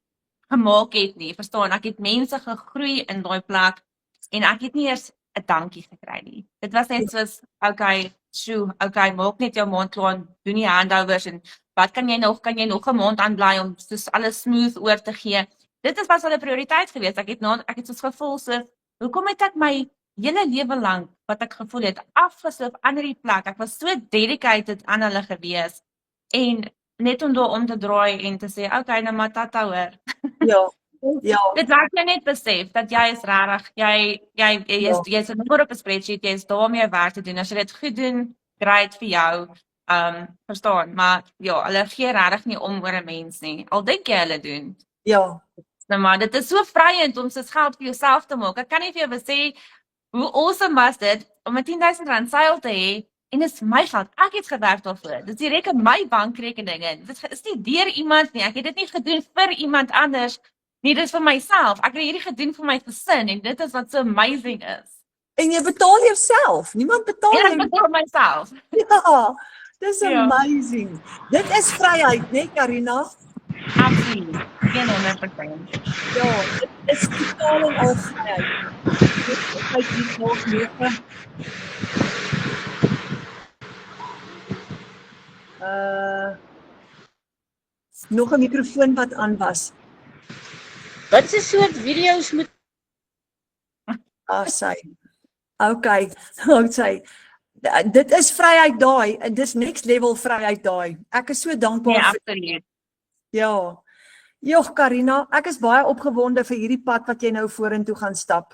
gemaak het nie. Verstaan, ek het mense gegroei in daai plek en ek het nie eers 'n dankie gekry nie. Dit was net soos, okay, maak net jou mond klaar, doen die handovers en wat kan jy nog 'n maand aanbly om soos alles smooth oor te gee. Dit was hulle prioriteit geweest. Ek het soos gevoel so, hoekom het ek my hele lewe lank wat ek gevoel het afgesloof aan hierdie plek. Ek was so dedicated aan hulle gewees en net om daar om te draai en te sê, okay, nou maar tata hoor. Ja. Ja. Dit laat jy net besef dat jy is regtig, jy's 'n nommer op 'n spreadsheet, jy is daar om jou werk te doen. As jy dit goed doen, great vir jou. Verstaan, maar ja, hulle gee regtig nie om oor 'n mens nie. Al dink jy hulle doen. Ja. Nou maar dit is so vryend om so geld vir jouself te maak. Ek kan nie vir jou sê hoe awesome was dit om 'n R10,000 seil te hê en dis my geld. Ek het gewerk daarvoor. Dit is direk in my bankrekening in. Dit is nie deur iemand nie. Ek het dit nie gedoen vir iemand anders nie. Dit is vir myself. Ek het hierdie gedoen vir my gesin en dit is wat so amazing is. En jy betaal jouself. Niemand betaal En jou. ek betaal myself. Ja. Dis Ja. amazing. Dit is vryheid, né, Karina? Absoluut. 100%. Ja, dit is totaal en al vryheid. Dit is hier nog meer. Nog 'n mikrofoon wat aan was. Wat se soort video's moet Sy. Okay, sy. Dit is vryheid daai en dis next level vryheid daai. Ek is so dankbaar Ja, vir absoluut. ja. Jogg Karina, ek is baie opgewonde vir hierdie pad wat jy nou vorentoe gaan stap.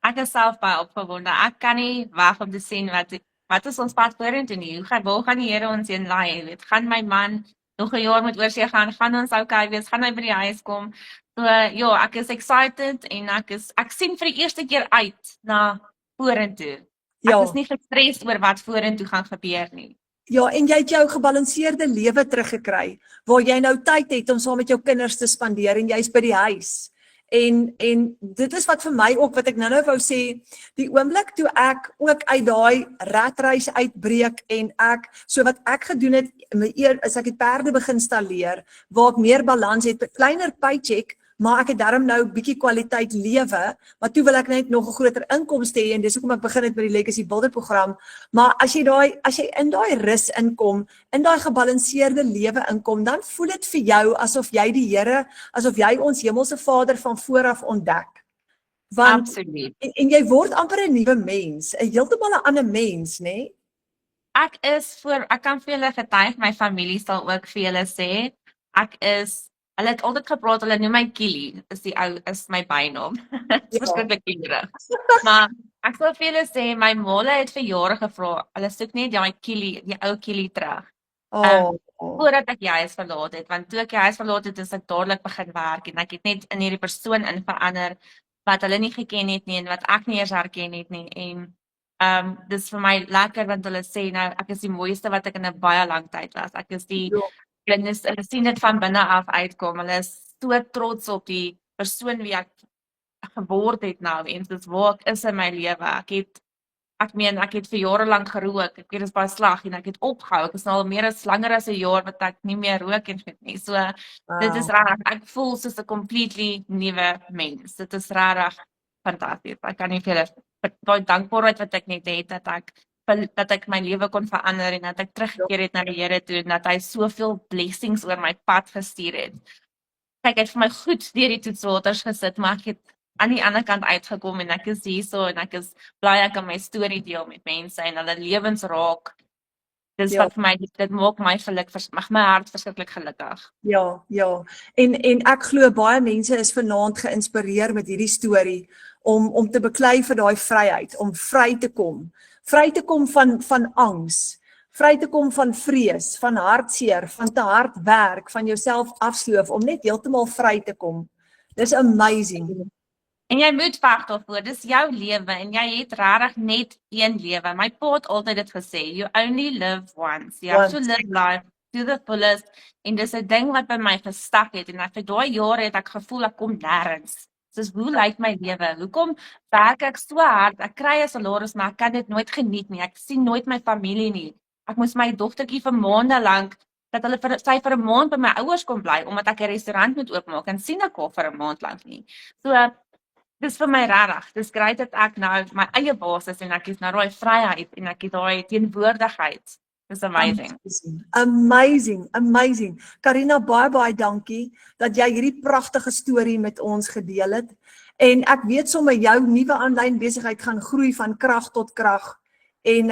Ek is self baie opgewonde. Ek kan nie wag om te sien wat is ons pad vorentoe nie. Waar gaan die Here ons heen lei? Jy weet, gaan my man nog 'n jaar met oorsee gaan ons okay wees, gaan hy by die huis kom. So ja, ek is excited en ek sien vir die eerste keer uit na vorentoe. Ja. Ek is nie gestres oor wat vorentoe gaan gebeur nie. Ja, en jy het jou gebalanseerde lewe teruggekry waar jy nou tyd het om saam met jou kinders te spandeer en jy's by die huis. En dit is wat vir my ook wat ek nou wou sê, die oomblik toe ek ook uit daai ratreis uitbreek en so wat ek gedoen het, as ek het perde begin stalleer, waar ek meer balans het, kleiner paycheck, maar ek het daarom nou bietjie kwaliteit lewe, maar toe wil ek net nog 'n groter inkomste hê en dis hoekom ek begin het met die Legacy Builder program. Maar as jy in daai rus inkom, in daai gebalanseerde lewe inkom, dan voel dit vir jou asof jy die Here, asof jy ons hemelse Vader van vooraf ontdek. Want Absoluut. en jy word amper 'n nuwe mens, 'n heeltemal 'n ander mens, né? Ek kan vir julle getuig, my familie sal ook vir julle sê, hulle het altyd gepraat, hulle noem my Kili, is my bynaam. Verskriklik kindrig. Maar ek sal vir julle sê, my maale het vir jare gevra, hulle soek net die ou Kili terug. Voordat ek die huis verlaat het, want toe ek die huis verlaat het, is ek dadelik begin werk en ek het net in hierdie persoon verander wat hulle nie geken het nie en wat ek nie eers herken het nie en dis vir my lekker want hulle sê nou ek is die mooiste wat ek in 'n baie lang tyd was. Ek is hulle sien dit van binne af uitkom. Hulle is so trots op die persoon wie ek geword het nou en dis waar ek is in my lewe. Ek het vir jare lank gerook. Ek weet dit is baie sleg en ek het opgehou. Ek is nou al meer as langer as 'n jaar wat ek nie meer rook en goed nie. So dit is regtig, ek voel soos 'n completely nuwe mens. Dit is regtig fantasties. Ek kan nie vir julle daai dankbaarheid wat ek net het dat ek my lewe kon verander en dat ek teruggekeer het na die Here toe en dat hy soveel blessings oor my pad gestuur het. Kyk, hy het vir my goed deur die toetswaters gesit, maar ek het aan die ander kant uitgekom en ek is hierso en ek is bly ek kan my storie deel met mense en hulle lewens raak. Dis wat vir my, dit maak my hart verskriklik gelukkig. Ja. En ek glo baie mense is vanaand geïnspireer met hierdie storie om te beklei vir daai vryheid, om vry te kom. Vry te kom van angs, vry te kom van vrees, van hartseer, van te hard werk, van jouself afsloof, om net heeltemal vry te kom. Dis amazing. En jy moet veg daarvoor, dis jou lewe en jy het regtig net een lewe. My pa het altyd dit gesê, you only live once. You have to live life to the fullest. En dis 'n ding wat by my gestak het en vir daai jare het ek gevoel ek kom nêrens. Soos hoe lyk my lewe? Hoekom werk ek so hard? Ek kry 'n salaris, maar ek kan dit nooit geniet nie. Ek sien nooit my familie nie. Ek moes my dogtertjie vir maande lank dat sy vir 'n maand by my ouers kon bly omdat ek 'n restaurant moet oopmaak en sien ek haar vir 'n maand lank nie. So dis vir my regtig. Dis great dat ek nou my eie baas is en ek het nou daai vryheid en ek het daai teenwoordigheid. Dis amazing. Amazing. Karina, baie dankie dat jy hierdie pragtige storie met ons gedeel het. En ek weet sommer jou nuwe aanlyn besigheid gaan groei van krag tot krag. En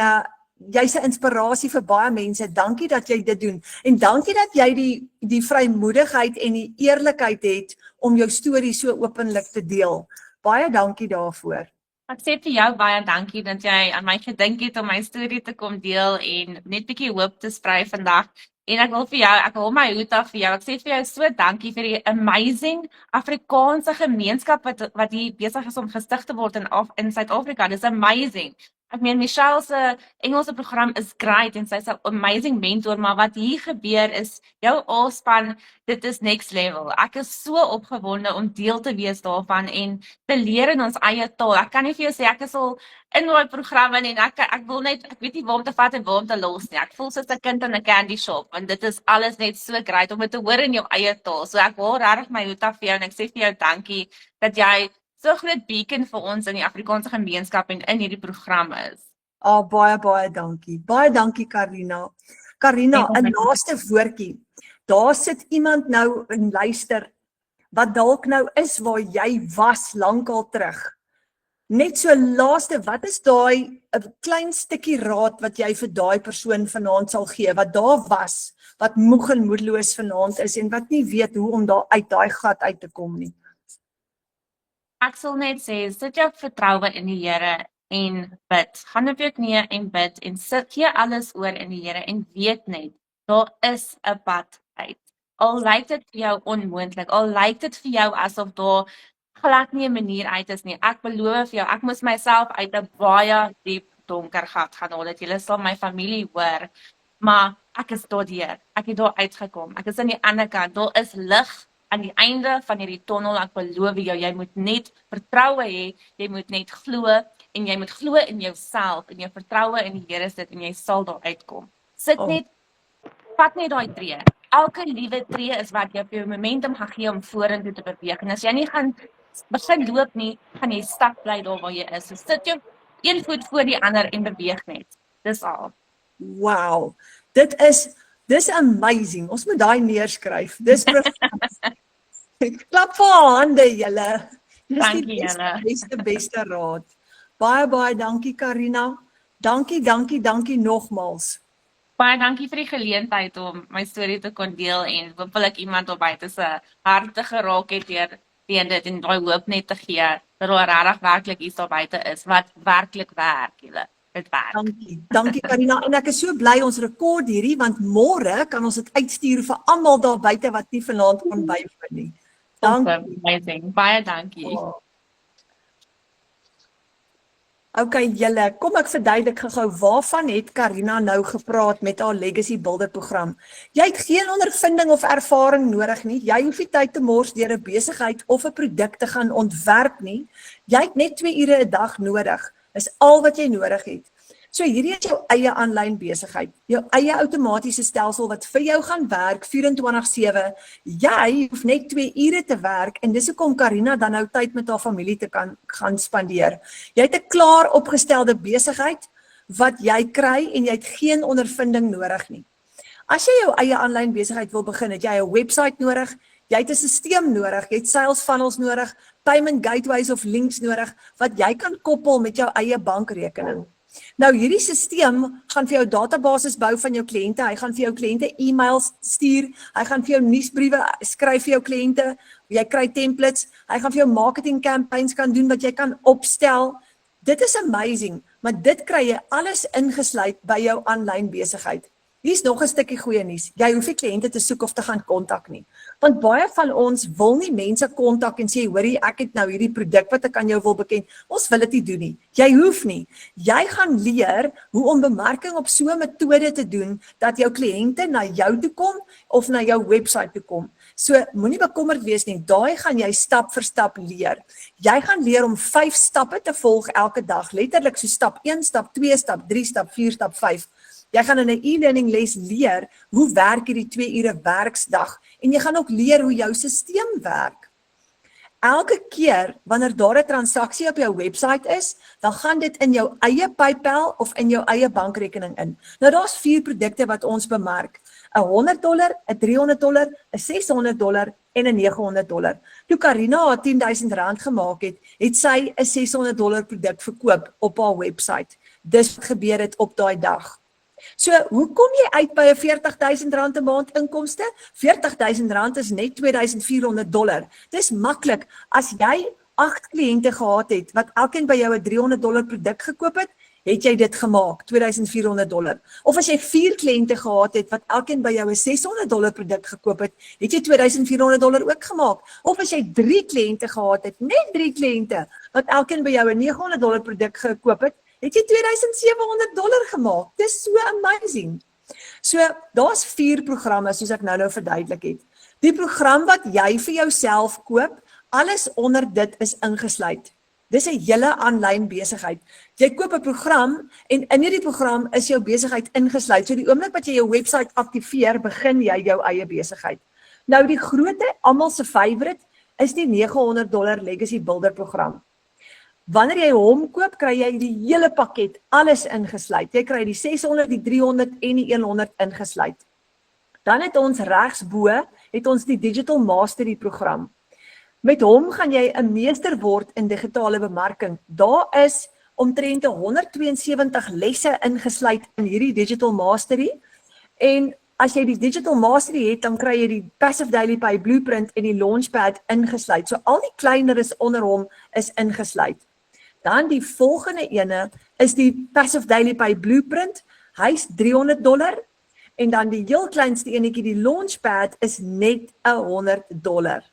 jy's 'n inspirasie vir baie mense. Dankie dat jy dit doen. En dankie dat jy die vrymoedigheid en die eerlikheid het om jou storie so openlik te deel. Baie dankie daarvoor. Ek sê vir jou baie dankie dat jy aan my gedink het om my storie te kom deel en net bietjie hoop te sprei vandag. En ek wil vir jou, ek hou my hoed af vir jou. Ek sê vir jou so dankie vir die amazing Afrikaanse gemeenskap wat hier besig is om gestig te word in Suid-Afrika. Dis amazing. Ek meen Michelle se Engelse program is great en sy's 'n amazing mentor, maar wat hier gebeur is jou A-span, dit is next level. Ek is so opgewonde om deel te wees daarvan en te leer in ons eie taal. Ek kan nie vir jou sê ek is al in daai programme en ek wil net, ek weet nie waar om te vat en waar om te los nie. Ek voel soos 'n kind in 'n candy shop want dit is alles net so great om dit te hoor in jou eie taal. So ek wil regtig my hoed af vir jou en ek sê vir jou dankie dat jy so groot beacon vir ons in die Afrikaanse gemeenskap en in hierdie program is. Baie dankie. Baie dankie Karina. Karina, 'n laaste woordjie. Daar sit iemand nou en luister wat dalk nou is waar jy was lankal terug. Net so laaste, wat is daai 'n klein stukkie raad wat jy vir daai persoon vanaand sal gee wat daar was, wat moeg en moedeloos vanaand is en wat nie weet hoe om daar uit daai gat uit te kom nie? Ek sal net sê, sit jou vertroue in die Here en bid. Gaan op jou knieë en bid en sit gee alles oor in die Here en weet net, daar is 'n pad uit. Al lyk dit vir jou onmoontlik, al lyk dit vir jou asof daar glad nie 'n manier uit is nie. Ek beloof jou, ek moes myself uit 'n baie diep donker gat gaan haal. Dat julle sal my familie hoor, maar ek is daardeur. Ek het daar uitgekom. Ek is aan die ander kant. Daar is lig aan die einde van hierdie tonnel. Ek beloof jou, jy moet net vertroue hê, jy moet net glo en jy moet glo in jouself en jou vertroue in die Here sit en jy sal daar uitkom. Sit net, vat net daai tree. Elke liewe tree is wat jou momentum gaan gee om vorentoe te beweeg. En as jy nie gaan begin loop nie, gaan jy stak bly daar waar jy is. So sit jou een voet voor die ander en beweeg net. Dis al. Wow. Dis amazing. Ons moet daai neerskryf. Dis klap vir hande julle. Dankie julle. Beste raad. Baie dankie Karina. Dankie nogmals. Baie dankie vir die geleentheid om my storie te kon deel en hopelik iemand op buite se harte geraak het deur dit en daai hoop net te gee dat daar regtig werklik iets daar buite is wat werklik werk, julle. Dit werk. Dankie Karina en ek is so bly ons rekord hierdie want môre kan ons dit uitstuur vir almal daar buite wat nie vanaand kon bywoon nie. Dankie. Amazing. Baie dankie. Okay julle, kom ek verduidelik gou waarvan het Karina nou gepraat met haar Legacy Builder program. Jy het geen ondervinding of ervaring nodig nie. Jy hoef nie tyd te mors deur 'n besigheid of 'n produk te gaan ontwerp nie. Jy het net 2 ure 'n dag nodig. Is al wat jy nodig het. So hierdie is jou eie aanlyn besigheid, jou eie outomatiese stelsel wat vir jou gaan werk 24/7. Jy hoef net 2 ure te werk en dis hoekom Karina dan nou tyd met haar familie te kan gaan spandeer. Jy het 'n klaar opgestelde besigheid wat jy kry en jy het geen ondervinding nodig nie. As jy jou eie aanlyn besigheid wil begin, het jy 'n webwerf nodig, jy het 'n stelsel nodig, jy het sales funnels nodig, payment gateways of links nodig wat jy kan koppel met jou eie bankrekening. Nou hierdie stelsel gaan vir jou databasis bou van jou kliënte, hy gaan vir jou kliënte e-mails stuur, hy gaan vir jou nuusbriewe skryf vir jou kliënte, jy kry templates, hy gaan vir jou marketing campaigns kan doen wat jy kan opstel. Dit is amazing, maar dit kry jy alles ingesluit by jou aanlyn besigheid. Hier's nog 'n stukkie goeie nuus. Jy hoef nie kliënte te soek of te gaan kontak nie. Want baie van ons wil nie mense kontak en sê, hoorie, ek het nou hierdie produk wat ek aan jou wil bekend. Ons wil dit nie doen nie. Jy hoef nie. Jy gaan leer hoe om bemarking op so 'n metode te doen dat jou kliënte na jou toe kom of na jou webwerf toe kom. So moenie bekommerd wees nie. Daai gaan jy stap vir stap leer. Jy gaan leer om 5 stappe te volg elke dag. Letterlik so stap 1, stap 2, stap 3, stap 4, stap 5. Jy gaan in 'n e-learning les leer hoe werk hierdie 2 ure werksdag en jy gaan ook leer hoe jou stelsel werk. Elke keer wanneer daar 'n transaksie op jou webwerf is, dan gaan dit in jou eie PayPal of in jou eie bankrekening in. Nou daar's 4 produkte wat ons bemark. $100, $300, $600 en $900. Toe Karina haar R10,000 gemaak het, het sy 'n $600 produk verkoop op haar webwerf. Dis wat gebeur het op daai dag. So, hoe kom jy uit by 'n R40,000 'n maand inkomste? R40,000 is net $2,400. Dis maklik. As jy 8 kliënte gehad het wat elkeen by jou 'n $300 produk gekoop het, het jy dit gemaak, $2,400. Of as jy 4 kliënte gehad het wat elkeen by jou 'n $600 produk gekoop het, het jy $2,400 ook gemaak. Of as jy 3 kliënte gehad het, net 3 kliënte wat elkeen by jou 'n $900 produk gekoop het, het jy $2,700 gemaak. Dis so amazing. So, daar's 4 programme soos ek nou verduidelik het. Die program wat jy vir jouself koop, alles onder dit is ingesluit. Dis 'n hele aanlyn besigheid. Jy koop 'n program en in hierdie program is jou besigheid ingesluit. So die oomblik wat jy jou webwerf aktiveer, begin jy jou eie besigheid. Nou die grootte, almal se favourite, is die $900 Legacy Builder program. Wanneer jy hom koop, kry jy die hele pakket, alles ingesluit. Jy kry die 600, die 300 en die 100 ingesluit. Dan het ons regsbo, het ons die Digital Mastery program. Met hom gaan jy 'n meester word in digitale bemarking. Daar is omtrent 172 lesse ingesluit in hierdie Digital Mastery. En as jy die Digital Mastery het, dan kry jy die Passive Daily Pay Blueprint en die Launchpad ingesluit. So al die kleiner is onder hom is ingesluit. Dan die volgende ene is die Passive Daily Pay Blueprint. Hy's $300 en dan die heel kleinste enetjie, die Launchpad, is net $100.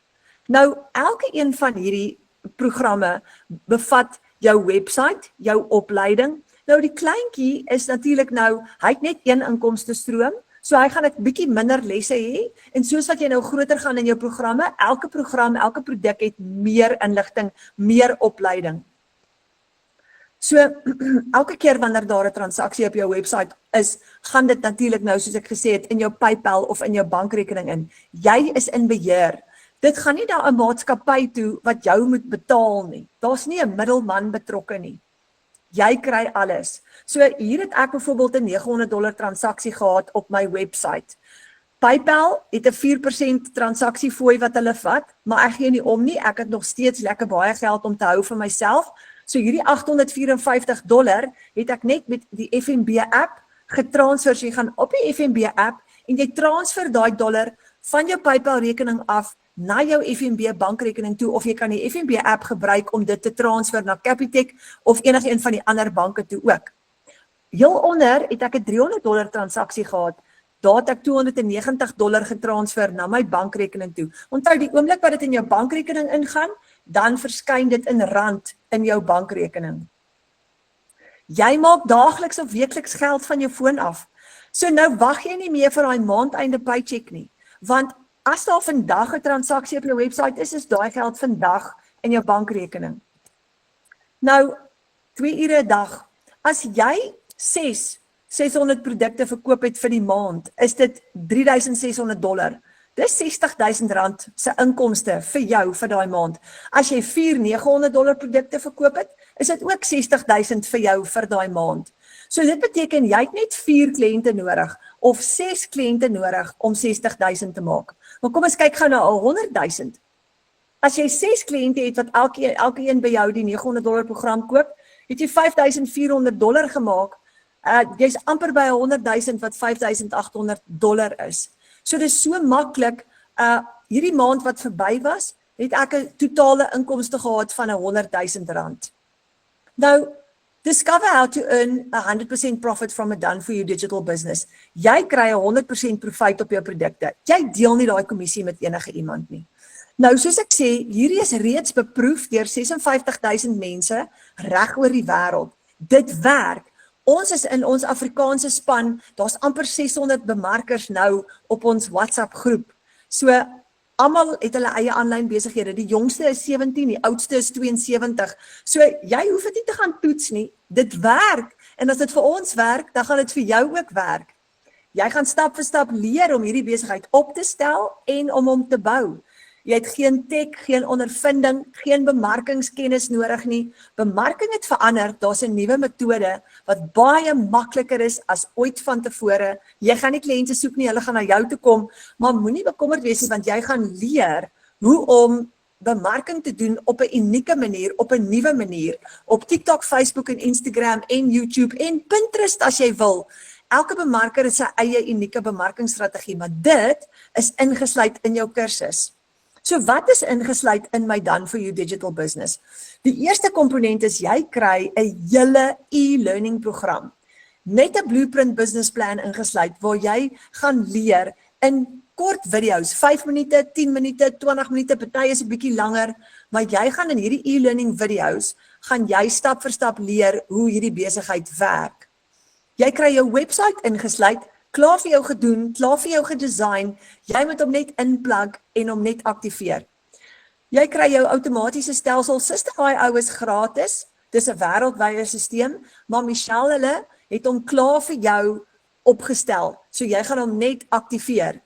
Nou, elke een van hierdie programme bevat jou webwerf, jou opleiding. Nou die kleintjie is natuurlik nou, hy het net een inkomstestroom, so hy gaan 'n bietjie minder lesse hê, en soos wat jy nou groter gaan in jou programme, elke program, elke produk het meer inligting, meer opleiding. So, elke keer wanneer daar 'n transaksie op jou webwerf is, gaan dit natuurlik nou, soos ek gesê het, in jou PayPal of in jou bankrekening in. Jy is in beheer. Dit gaan nie na 'n maatskappy toe wat jou moet betaal nie. Daar's nie 'n middelman betrokke nie. Jy kry alles. So hier het ek byvoorbeeld 'n $900 transaksie gehad op my webwerf. PayPal het 'n 4% transaksiefooi wat hulle vat, maar ek gee nie om nie. Ek het nog steeds lekker baie geld om te hou vir myself. So hierdie $854 het ek net met die FNB app getransfer. So jy gaan op die FNB app en jy transfer daai dollar van jou PayPal rekening af na jou FNB bankrekening toe, of jy kan die FNB app gebruik om dit te transfer na Capitec of enige een van die ander banke toe ook. Heel onder het ek 'n $300 transaksie gehad. Daar het ek $290 getransfer na my bankrekening toe. Onthou, die oomblik wat dit in jou bankrekening ingaan, dan verskyn dit in rand in jou bankrekening. Jy maak daagliks of weekliks geld van jou foon af. So nou wag jy nie meer vir daai maandeinde paycheck nie, want as daar vandag 'n transaksie op jou webwerf is daai geld vandag in jou bankrekening. Nou, 2 ure 'n dag. As jy 600 produkte verkoop het vir die maand, is dit $3,600. Dis R60,000 se inkomste vir jou vir daai maand. As jy 4 $900 produkte verkoop het, is dit ook R60,000 vir jou vir daai maand. So dit beteken jy het net 4 kliënte nodig of 6 kliënte nodig om R60,000 te maak. Maar kom ons kyk gou na $100,000. As jy 6 kliënte het wat elkeen by jou die $900 program koop, het jy $5,400 gemaak. Jy's amper by $100,000 wat $5,800 is. So dis so maklik. Hierdie maand wat verby was, het ek 'n totale inkomste gehad van R100,000. Nou, discover how to earn 100% profit from a done-for-you digital business. Jy kry 100% profit op jou produkte. Jy deel nie daai kommissie met enige iemand nie. Nou, soos ek sê, hierdie is reeds beproef deur 56,000 mense reg oor die wêreld. Dit werk. Ons is in ons Afrikaanse span, daar's amper 600 bemarkers nou op ons WhatsApp groep. So, almal het hulle eie aanlyn besighede. Die jongste is 17, die oudste is 72. So jy hoef dit nie te gaan toets nie. Dit werk. En as dit vir ons werk, dan gaan dit vir jou ook werk. Jy gaan stap vir stap leer om hierdie besigheid op te stel en om hom te bou. Jy het geen tech, geen ondervinding, geen bemarkingskennis nodig nie. Bemarking het verander, daar's 'n nuwe metode wat baie makliker is as ooit van tevore. Jy gaan nie kliënte soek nie, hulle gaan na jou toe kom, maar moenie bekommerd wees nie, want jy gaan leer hoe om bemarking te doen op 'n unieke manier, op 'n nuwe manier, op TikTok, Facebook en Instagram en YouTube en Pinterest as jy wil. Elke bemarker het sy eie unieke bemarkingsstrategie, maar dit is ingesluit in jou kursus. So wat is ingesluit in my Done For You Digital Business? Die eerste komponent is jy kry 'n hele e-learning program met 'n blueprint business plan ingesluit waar jy gaan leer in kort video's, 5 minute, 10 minute, 20 minute, party is 'n bietjie langer, maar jy gaan in hierdie e-learning video's gaan jy stap vir stap leer hoe hierdie besigheid werk. Jy kry jou website ingesluit, klaar vir jou gedoen, klaar vir jou gedesign, jy moet hom net inplug en hom net aktiveer. Jy kry jou outomatiese stelsel, Systify is gratis, dis 'n wêreldwye stelsel, maar Michelle hulle het hom klaar vir jou opgestel, so jy gaan hom net aktiveer.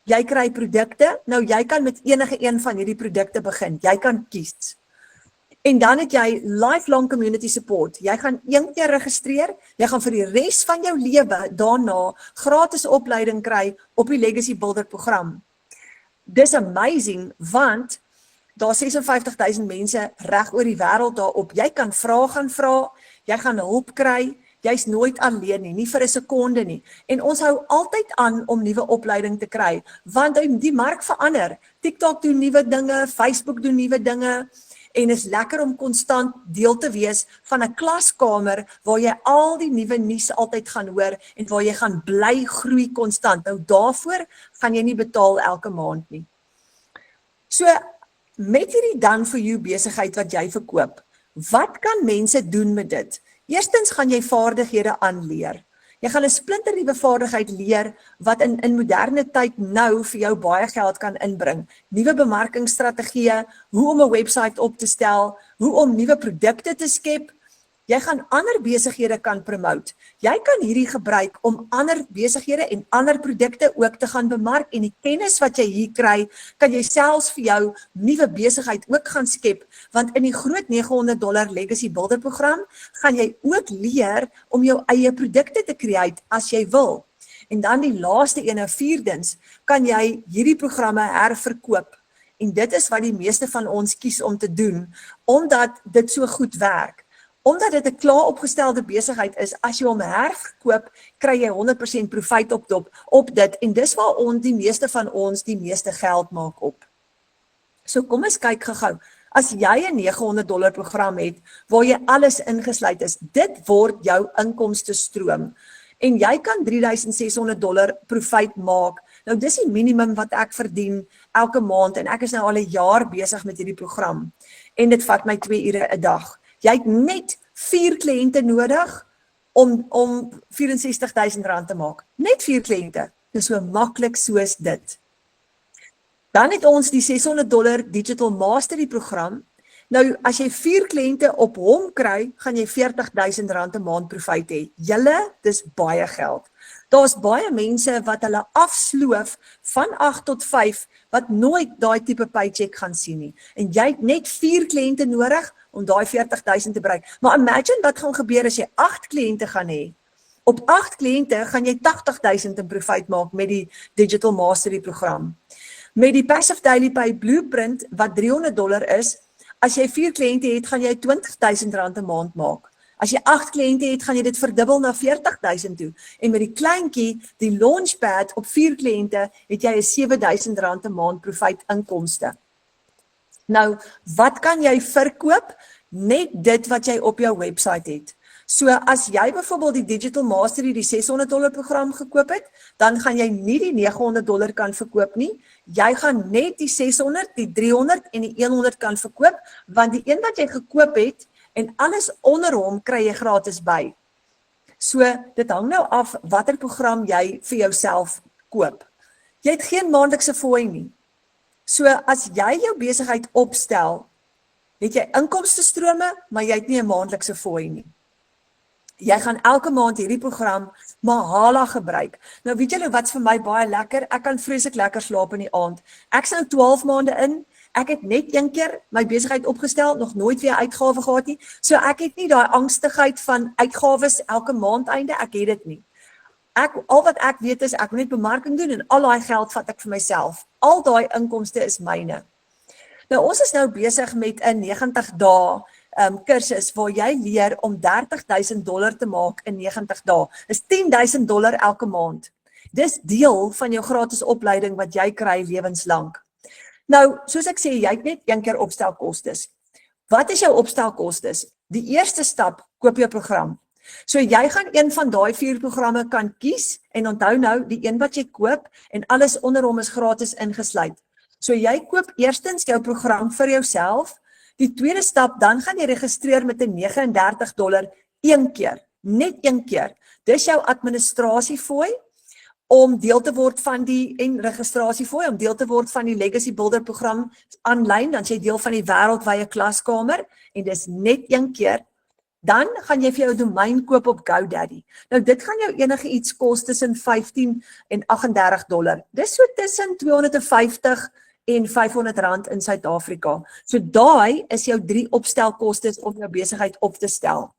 Jy kry produkte, nou jy kan met enige een van hierdie produkte begin, jy kan kies. En dan het jy lifelong community support. Jy gaan een keer registreer, jy gaan vir die res van jou lewe daarna gratis opleiding kry op die Legacy Builder program. Dis amazing, want daar 56,000 mense reg oor die wêreld daarop. Jy kan vrae gaan vra, jy gaan hulp kry, jy's nooit alleen nie vir 'n sekonde nie. En ons hou altyd aan om nuwe opleiding te kry, want die mark verander. TikTok doen nuwe dinge, Facebook doen nuwe dinge, en is lekker om konstant deel te wees van 'n klaskamer waar jy al die nuwe nuus altyd gaan hoor en waar jy gaan bly groei konstant. Nou daarvoor gaan jy nie betaal elke maand nie. So met hierdie Done For You besigheid wat jy verkoop, wat kan mense doen met dit? Eerstens gaan jy vaardighede aanleer. Jy gaan 'n splinternuwe vaardigheid leer wat in moderne tyd nou vir jou baie geld kan inbring. Nuwe bemarkingsstrategieë, hoe om 'n webwerf op te stel, hoe om nuwe produkte te skep. Jy gaan ander besighede kan promote. Jy kan hierdie gebruik om ander besighede en ander produkte ook te gaan bemark en die kennis wat jy hier kry, kan jy selfs vir jou nuwe besigheid ook gaan skep, want in die groot $900 Legacy Builder program gaan jy ook leer om jou eie produkte te create as jy wil. En dan die laaste ene, vierdens, kan jy hierdie programme herverkoop. En dit is wat die meeste van ons kies om te doen, omdat dit so goed werk. Omdat dit 'n klaar opgestelde besigheid is, as jy hom herverkoop, kry jy 100% profijt op dit, en dis waar die meeste van ons die meeste geld maak op. So kom ons kyk gou-gou. As jy 'n $900 program het, waar jy alles ingesluit is, dit word jou inkomste stroom. En jy kan $3,600 profijt maak. Nou dis die minimum wat ek verdien elke maand, en ek is nou al 'n jaar besig met hierdie program. En dit vat my 2 ure 'n dag. Jy het net 4 kliënte nodig om R64,000 te maak. Net 4 kliënte. Dis so maklik soos dit. Dan het ons die $600 Digital Mastery program. Nou, as jy 4 kliënte op hom kry, gaan jy R40,000 'n maand profijt hê. Julle, dis baie geld. Daar's baie mense wat hulle afsloof van 8 tot 5, wat nooit daai tipe paycheck gaan sien nie. En jy het net 4 kliënte nodig om daai 40,000 te bereik. Maar imagine wat gaan gebeur as jy 8 kliënte gaan hê. Op 8 kliënte gaan jy 80,000 in profijt maak met die Digital Mastery program. Met die Passive Daily Pay Blueprint, wat $300 is, as jy 4 kliënte het, gaan jy R20,000 'n maand maak. As jy 8 kliënte het, gaan jy dit verdubbel na 40,000 toe. En met die kleintjie, die Launchpad op 4 kliënte, het jy 'n R7,000 'n maand profijt inkomste. Nou, wat kan jy verkoop? Net dit wat jy op jou website het. So as jy byvoorbeeld die Digital Mastery, die $600 program gekoop het, dan gaan jy nie die $900 kan verkoop nie. Jy gaan net die 600, die 300 en die 100 kan verkoop, want die een wat jy gekoop het, en alles onder hom kry jy gratis by. So dit hang nou af watter program jy vir jouself koop. Jy het geen maandelikse fooi nie. So as jy jou besigheid opstel, het jy inkomstestrome, maar jy het nie 'n maandelikse fooi nie. Jy gaan elke maand hierdie program Mahala gebruik. Nou weet julle wat's vir my baie lekker? Ek kan vreeslik lekker slaap in die aand. Ek's nou 12 maande in. Ek het net een keer my besigheid opgestel, nog nooit weer uitgawe gehad nie. So ek het nie daai angstigheid van uitgawes elke maand einde, ek het dit nie. Al wat ek weet is ek moet net bemarking doen en al daai geld vat ek vir myself. Al daai inkomste is myne. Nou ons is nou besig met 'n 90 dae kursus waar jy leer om $30,000 te maak in 90 dae. Dis $10,000 elke maand. Dis deel van jou gratis opleiding wat jy kry lewenslank. Nou, soos ek sê, jy het net een keer opstelkostes. Wat is jou opstelkostes? Die eerste stap, koop jou program. So jy gaan een van daai 4 programme kan kies en onthou nou, die een wat jy koop en alles onder hom is gratis ingesluit. So jy koop eerstens jou program vir jouself. Die tweede stap, dan gaan jy registreer met 'n $39 een keer, net een keer. Dis jou administrasiefooi om deel te word van die registrasiefooi om deel te word van die Legacy Builder program aanlyn, dan jy deel van die wêreldwye klaskamer en dis net een keer. Dan gaan jy vir jou domein koop op GoDaddy. Nou dit gaan jou enige iets kos tussen $15 en $38. Dis so tussen R250 en R500 in Suid-Afrika. So daai is jou 3 opstelkostes om jou besigheid op te stel.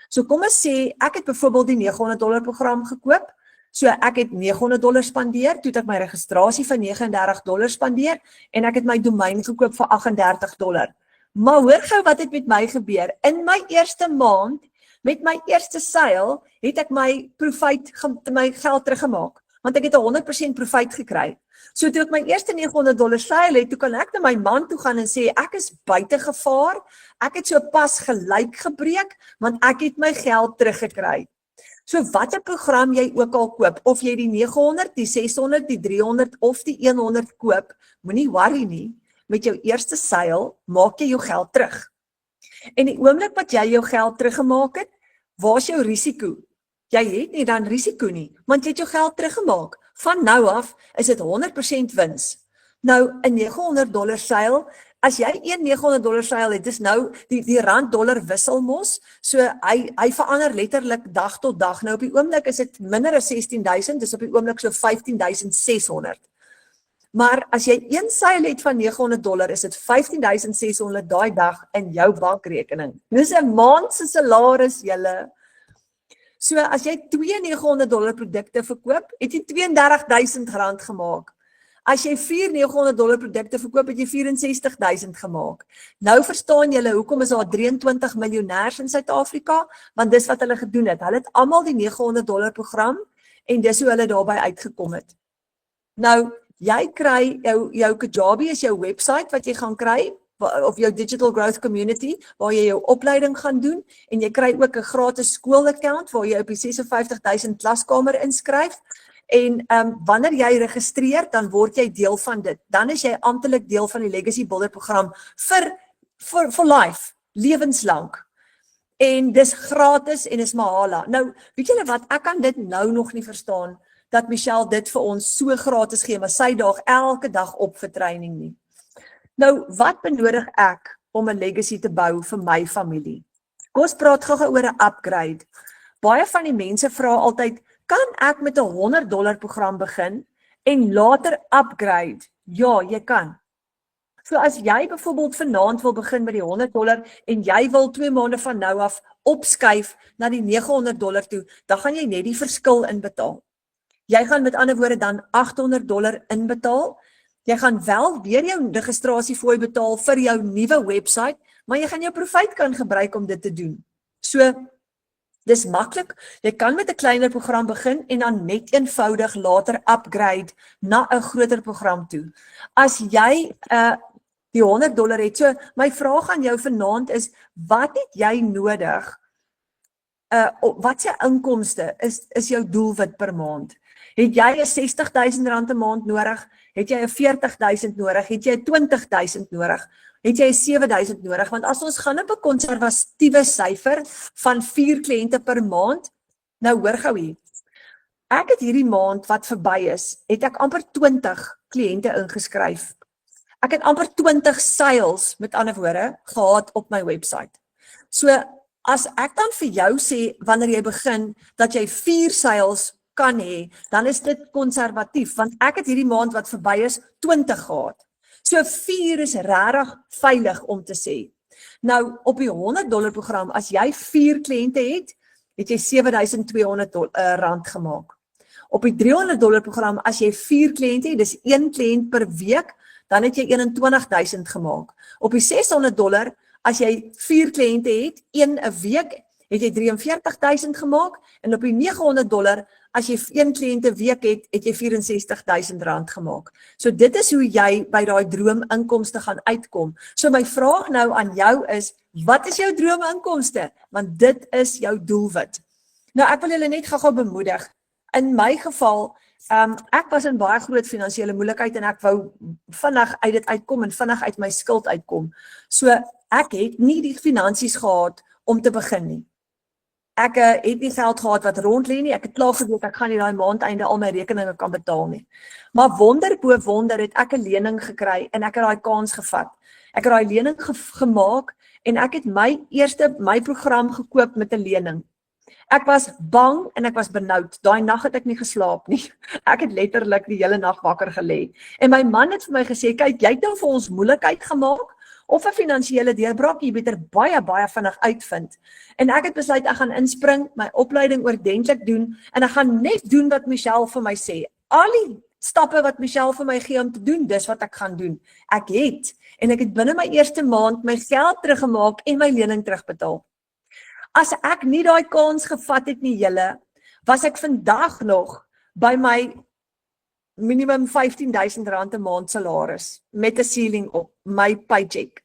So kom ons sê, ek het byvoorbeeld die $900 program gekoop. So ek het $900 spandeer, toe het ek my registrasie van $39 spandeer en ek het my domein gekoop vir $38. Maar hoor gou wat het met my gebeur. In my eerste maand, met my eerste seil, het ek my geld teruggemaak. Want ek het 100% profijt gekry. So toe ek my eerste $900 seil het, toe kan ek na my man toe gaan en sê, ek is buite gevaar, ek het so pas gelyk gebreek, want ek het my geld teruggekry. So wat 'n program jy ook al koop, of jy die 900, die 600, die 300 of die 100 koop, moenie worry nie, met jou eerste seil maak jy jou geld terug. En die oomblik wat jy jou geld teruggemaak het, waar is jou risiko? Jy het nie dan risiko nie, want jy het jou geld teruggemaak. Van nou af is dit 100% wins. Nou, 'n $900 seil, as jy een $900 seil het, dis nou die rand-dollar wissel mos, so hy verander letterlik dag tot dag. Nou op die oomblik is dit minder as 16,000, dis op die oomblik so 15,600. Maar as jy een seil het van $900, is dit 15,600 daai dag in jou bankrekening. Dis 'n maand se salaris, julle. So as jy 2 $900 produkte verkoop, het jy R32,000 gemaak. As jy 4 $900 produkte verkoop, het jy 64,000 gemaak. Nou verstaan julle hoekom is daar 23 miljonêers in Suid-Afrika, want dis wat hulle gedoen het. Hulle het almal die $900 program en dis hoe hulle daarby uitgekom het. Nou, jy kry jou Kajabi is jou website wat jy gaan kry, of jou Digital Growth Community, waar jy jou opleiding gaan doen, en jy kry ook 'n gratis skoolaccount, waar jy op die 56,000 klaskamer inskryf, en wanneer jy registreer, dan word jy deel van dit. Dan is jy amptelik deel van die Legacy Builder program vir life, lewenslank. En dis gratis en is Mahala. Nou, weet julle wat, ek kan dit nou nog nie verstaan, dat Michelle dit vir ons so gratis gee, maar sy daag elke dag op vir training nie. Nou, wat benodig ek om 'n legacy te bou vir my familie? Kom ons praat gou oor 'n upgrade. Baie van die mense vra altyd, kan ek met 'n $100 program begin en later upgrade? Ja, jy kan. So as jy byvoorbeeld vanaand wil begin met die $100 en jy wil 2 maande van nou af opskuif na die $900 toe, dan gaan jy net die verskil inbetaal. Jy gaan met ander woorde dan $800 inbetaal. Jy gaan wel weer jou registrasiefooi betaal vir jou nuwe website, maar jy gaan jou profijt kan gebruik om dit te doen. So, dis maklik. Jy kan met 'n kleiner program begin en dan net eenvoudig later upgrade na 'n groter program toe. As jy die $100 het, so my vraag aan jou vanaand is, wat het jy nodig? Wat se inkomste is jou doelwit per maand? Het jy 'n R60,000 'n maand nodig? Het jy 'n 40,000 nodig? Het jy 20,000 nodig? Het jy 7,000 nodig? Want as ons gaan op 'n konservatiewe syfer van 4 kliënte per maand, nou hoor gou hier. Ek het hierdie maand wat verby is, het ek amper 20 kliënte ingeskryf. Ek het amper 20 sales, met ander woorde, gehad op my website. So, as ek dan vir jou sê, wanneer jy begin, dat jy 4 sales kan hê, dan is dit konservatief, want ek het hierdie maand wat verby is, 20 gehad. So 4 is regtig veilig om te sê. Nou, op die $100 program, as jy 4 kliënte het jy R7,200 gemaak. Op die $300 program, as jy 4 kliënte het, dis 1 kliënt per week, dan het jy 21,000 gemaak. Op die $600, as jy 4 kliënte het, 1 'n week, het jy 43,000 gemaak, en op die $900, as jy 1 kliënt 'n week het jy R64,000 gemaak. So dit is hoe jy by daai droominkomste gaan uitkom. So my vraag nou aan jou is, wat is jou droominkomste? Want dit is jou doelwit. Nou ek wil julle net gou bemoedig. In my geval, ek was in baie groot finansiële moeilikheid en ek wou vinnig uit dit uitkom en vinnig uit my skuld uitkom. So ek het nie die finansies gehad om te begin nie. Ek het nie geld gehad wat rond lê nie. Ek het klaar geweet ek gaan nie daai maandeinde al my rekeninge kan betaal nie. Maar wonder bo wonder het ek 'n lening gekry en ek het daai kans gevat. Ek het daai lening gemaak en ek het my program gekoop met 'n lening. Ek was bang en ek was benoud. Daai nag het ek nie geslaap nie. Ek het letterlik die hele nag wakker gelê. En my man het vir my gesê, kyk, jy het nou vir ons moeilikheid gemaak of 'n finansiële deurbraak, jy beter baie vinnig uitvind. En ek het besluit ek gaan inspring, my opleiding oordentlik doen en ek gaan net doen wat Michelle vir my sê. Al die stappe wat Michelle vir my gee om te doen, dis wat ek gaan doen. Ek het binne my eerste maand my geld teruggemaak en my lening terugbetaal. As ek nie daai kans gevat het nie, julle, was ek vandag nog by my minimum R15,000 'n maand salaris met 'n ceiling op my paycheck.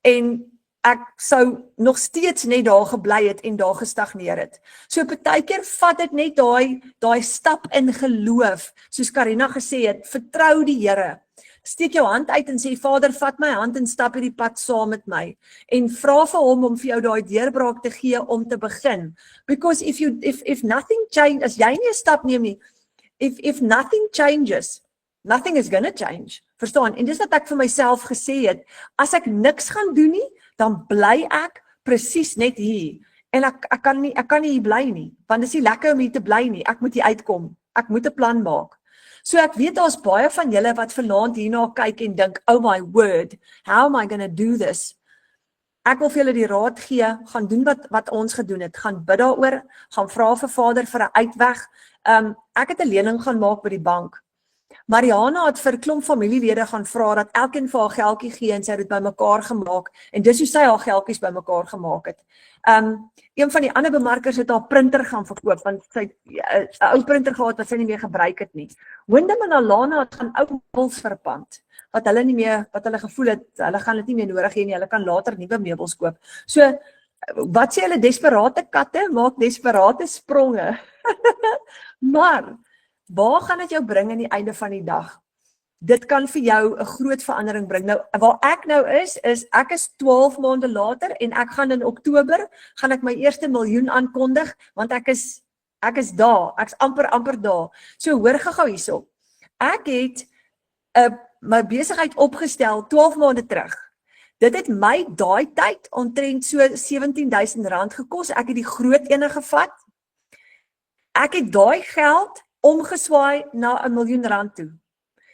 En ek sou nog steeds net daar gebly het en daar gestagneer het. So partykeer vat dit net daai stap in geloof, soos Karina gesê het, vertrou die Here. Steek jou hand uit en sê, Vader, vat my hand en stap hierdie pad saam met my. En vra vir hom om vir jou daai deurbraak te gee om te begin. Because if nothing change, as jy nie 'n stap neem nie, if nothing changes, nothing is gonna change. Verstaan? En dis wat ek vir myself gesê het, as ek niks gaan doen nie, dan bly ek presies net hier. En ek kan nie hier bly nie, want dit is nie lekker om hier te bly nie. Ek moet hier uitkom. Ek moet 'n plan maak. So ek weet daar's baie van julle wat vanaand hierna kyk en dink, oh my word, how am I gonna do this? Ek wil vir julle die raad gee, gaan doen wat ons gedoen het. Gaan bid daaroor, gaan vra vir Vader vir 'n uitweg. Ek het 'n lening gaan maak by die bank. Mariana het vir 'n klomp familielede gaan vra dat elkeen vir haar geldjie gee en sy het dit bymekaar gemaak en dis hoe sy haar geldjies bymekaar gemaak het. Een van die ander bemarkers het haar printer gaan verkoop want sy 'n ou printer gehad wat sy nie meer gebruik het nie. Wyndham en Alana het gaan ou meubels verpand wat hulle gevoel het, hulle gaan dit nie meer nodig hê nie, hulle kan later nuwe meubels koop. So wat sê hulle, desperate katte maak desperate spronge. Maar waar gaan dit jou bring aan die einde van die dag? Dit kan vir jou 'n groot verandering bring. Nou, waar ek nou is ek is 12 maande later en ek gaan in Oktober, gaan ek my eerste miljoen aankondig, want ek is daar, ek's amper daar. So hoor gou hierso. Ek het my besigheid opgestel 12 maande terug. Dit het my daai tyd omtrent so R17,000 gekos. Ek het die groot ene gevat. Ek het daai geld omgeswaai na R1 miljoen toe.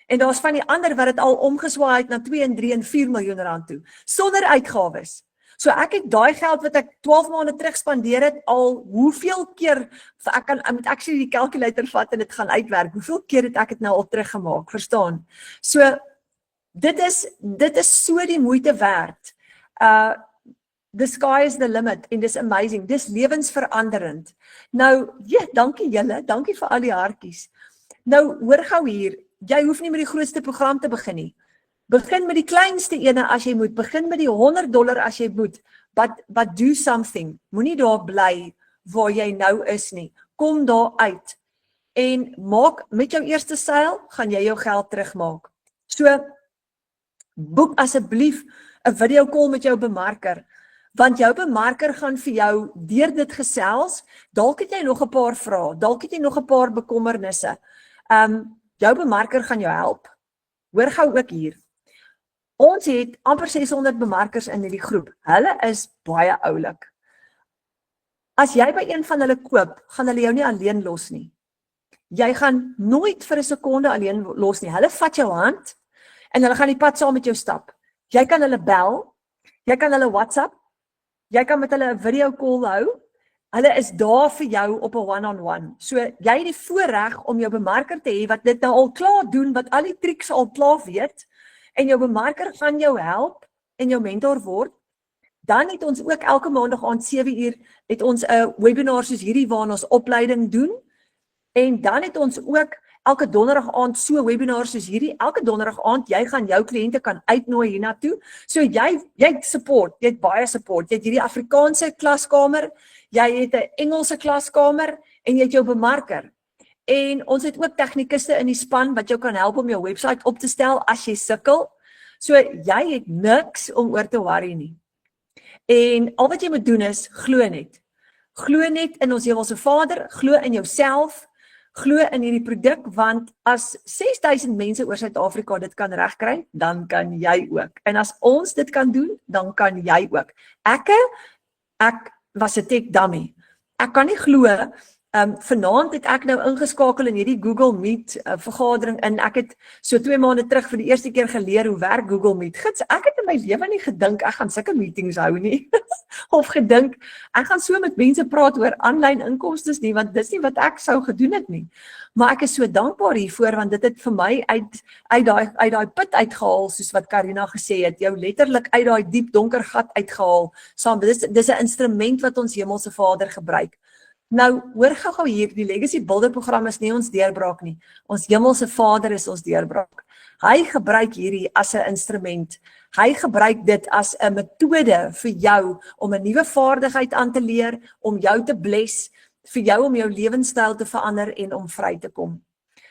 En daar's van die ander wat dit al omgeswaai het na 2 en 3 en 4 miljoen toe, sonder uitgawes. So ek het daai geld wat ek 12 maande terug spandeer het, al hoeveel keer, ek moet actually die calculator vat en dit gaan uitwerk, hoeveel keer het ek dit nou al teruggemaak, verstaan? So, dit is so die moeite werd. The sky is the limit en dis amazing, dis lewensveranderend. Nou, dankie julle, dankie vir al die hartjies. Nou, hoor gou hier, jy hoef nie met die grootste program te begin nie. Begin met die kleinste ene as jy moet, begin met die $100 as jy moet, but do something. Moenie daar bly waar jy nou is nie. Kom daar uit en maak met jou eerste seil, gaan jy jou geld terugmaak. So, boek asseblief 'n video call met jou bemarker. Want jou bemarker gaan vir jou deur dit gesels, dalk het jy nog 'n paar vrae, dalk het jy nog 'n paar bekommernisse. Jou bemarker gaan jou help. Hoor gou ook hier. Ons het amper 600 bemarkers in hierdie groep. Hulle is baie oulik. As jy by een van hulle koop, gaan hulle jou nie alleen los nie. Jy gaan nooit vir 'n sekonde alleen los nie. Hulle vat jou hand en hulle gaan die pad saam met jou stap. Jy kan hulle bel, jy kan hulle WhatsApp, jy kan met hulle 'n video call hou. Hulle is daar vir jou op 'n one-on-one. So jy het die voorreg om jou bemarker te hê wat dit nou al klaar doen, wat al die triks al klaar weet, en jou bemarker gaan jou help en jou mentor word. Dan het ons ook elke maandag aand 7uur het ons 'n webinar soos hierdie waarin ons opleiding doen. En dan het ons ook elke donderdag aand so webinar soos hierdie. Elke donderdag aand jy gaan jou kliënte kan uitnooi hiernatoe. So jy het support, jy het baie support. Jy het hierdie Afrikaanse klaskamer, jy het 'n Engelse klaskamer en jy het jou bemarker. En ons het ook tegnikuste in die span wat jou kan help om jou webwerf op te stel as jy sukkel. So jy het niks om oor te worry nie. En al wat jy moet doen is glo net. Glo net in ons Hemelse Vader, glo in jouself, glo in hierdie produk, want as 6000 mense oor Suid-Afrika dit kan regkry, dan kan jy ook. En as ons dit kan doen, dan kan jy ook. Ek was 'n tech dummy. Ek kan nie glo, vanaand het ek nou ingeskakel in hierdie Google Meet vergadering en ek het so 2 maande terug vir die eerste keer geleer hoe werk Google Meet. Gits, ek het in my lewe nie gedink ek gaan sulke meetings hou nie. Of gedink ek gaan so met mense praat oor aanlyn inkomstes nie, want dis nie wat ek sou gedoen het nie. Maar ek is so dankbaar hiervoor, want dit het vir my uit daai put uitgehaal, soos wat Karina gesê het, jou letterlik uit daai diep donker gat uitgehaal. Dis 'n instrument wat ons Hemelse Vader gebruik. Nou, hoor gou hier, die Legacy Builder program is nie ons deurbraak nie. Ons Hemelse Vader is ons deurbraak. Hy gebruik hierdie as 'n instrument. Hy gebruik dit as 'n metode vir jou om 'n nuwe vaardigheid aan te leer, om jou te bless, vir jou om jou lewenstyl te verander en om vry te kom.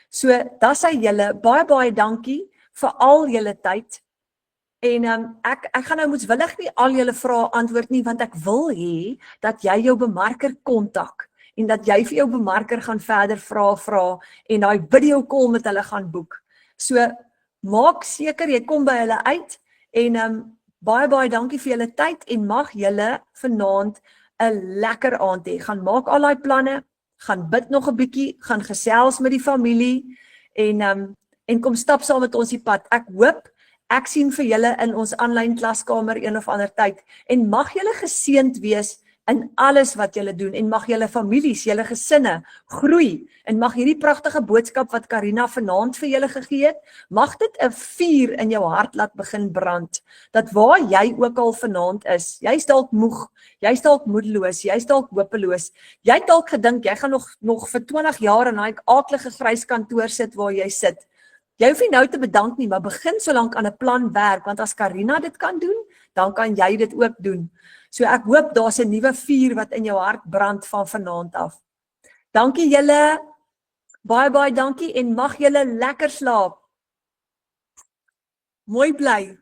So, daar sê julle, baie dankie vir al julle tyd. En ek gaan nou moetswillig nie al julle vrae antwoord nie, want ek wil hê dat jy jou bemarker kontak en dat jy vir jou bemarker gaan verder vra en daai video call met hulle gaan boek. So maak seker jy kom by hulle uit en baie dankie vir julle tyd en mag julle vanaand 'n lekker aand hê. Gaan maak al daai planne, gaan bid nog 'n bietjie, gaan gesels met die familie en kom stap saam met ons die pad. Ek hoop ek sien vir julle in ons aanlyn klaskamer een of ander tyd en mag julle geseënd wees in alles wat julle doen en mag julle families, julle gesinne groei en mag hierdie pragtige boodskap wat Karina vanaand vir julle gegee het, mag dit 'n vuur in jou hart laat begin brand, dat waar jy ook al vanaand is, jy's dalk moeg, jy's dalk moedeloos, jy's dalk hopeloos, jy het dalk gedink jy gaan nog vir 20 jaar in daai aaklige grys kantoor sit waar jy sit. Jy hoef nie nou te bedank nie, maar begin solank aan 'n plan werk, want as Karina dit kan doen, dan kan jy dit ook doen. So ek hoop daar's 'n nuwe vuur wat in jou hart brand van vanaand af. Dankie julle, baie dankie en mag julle lekker slaap. Mooi bly.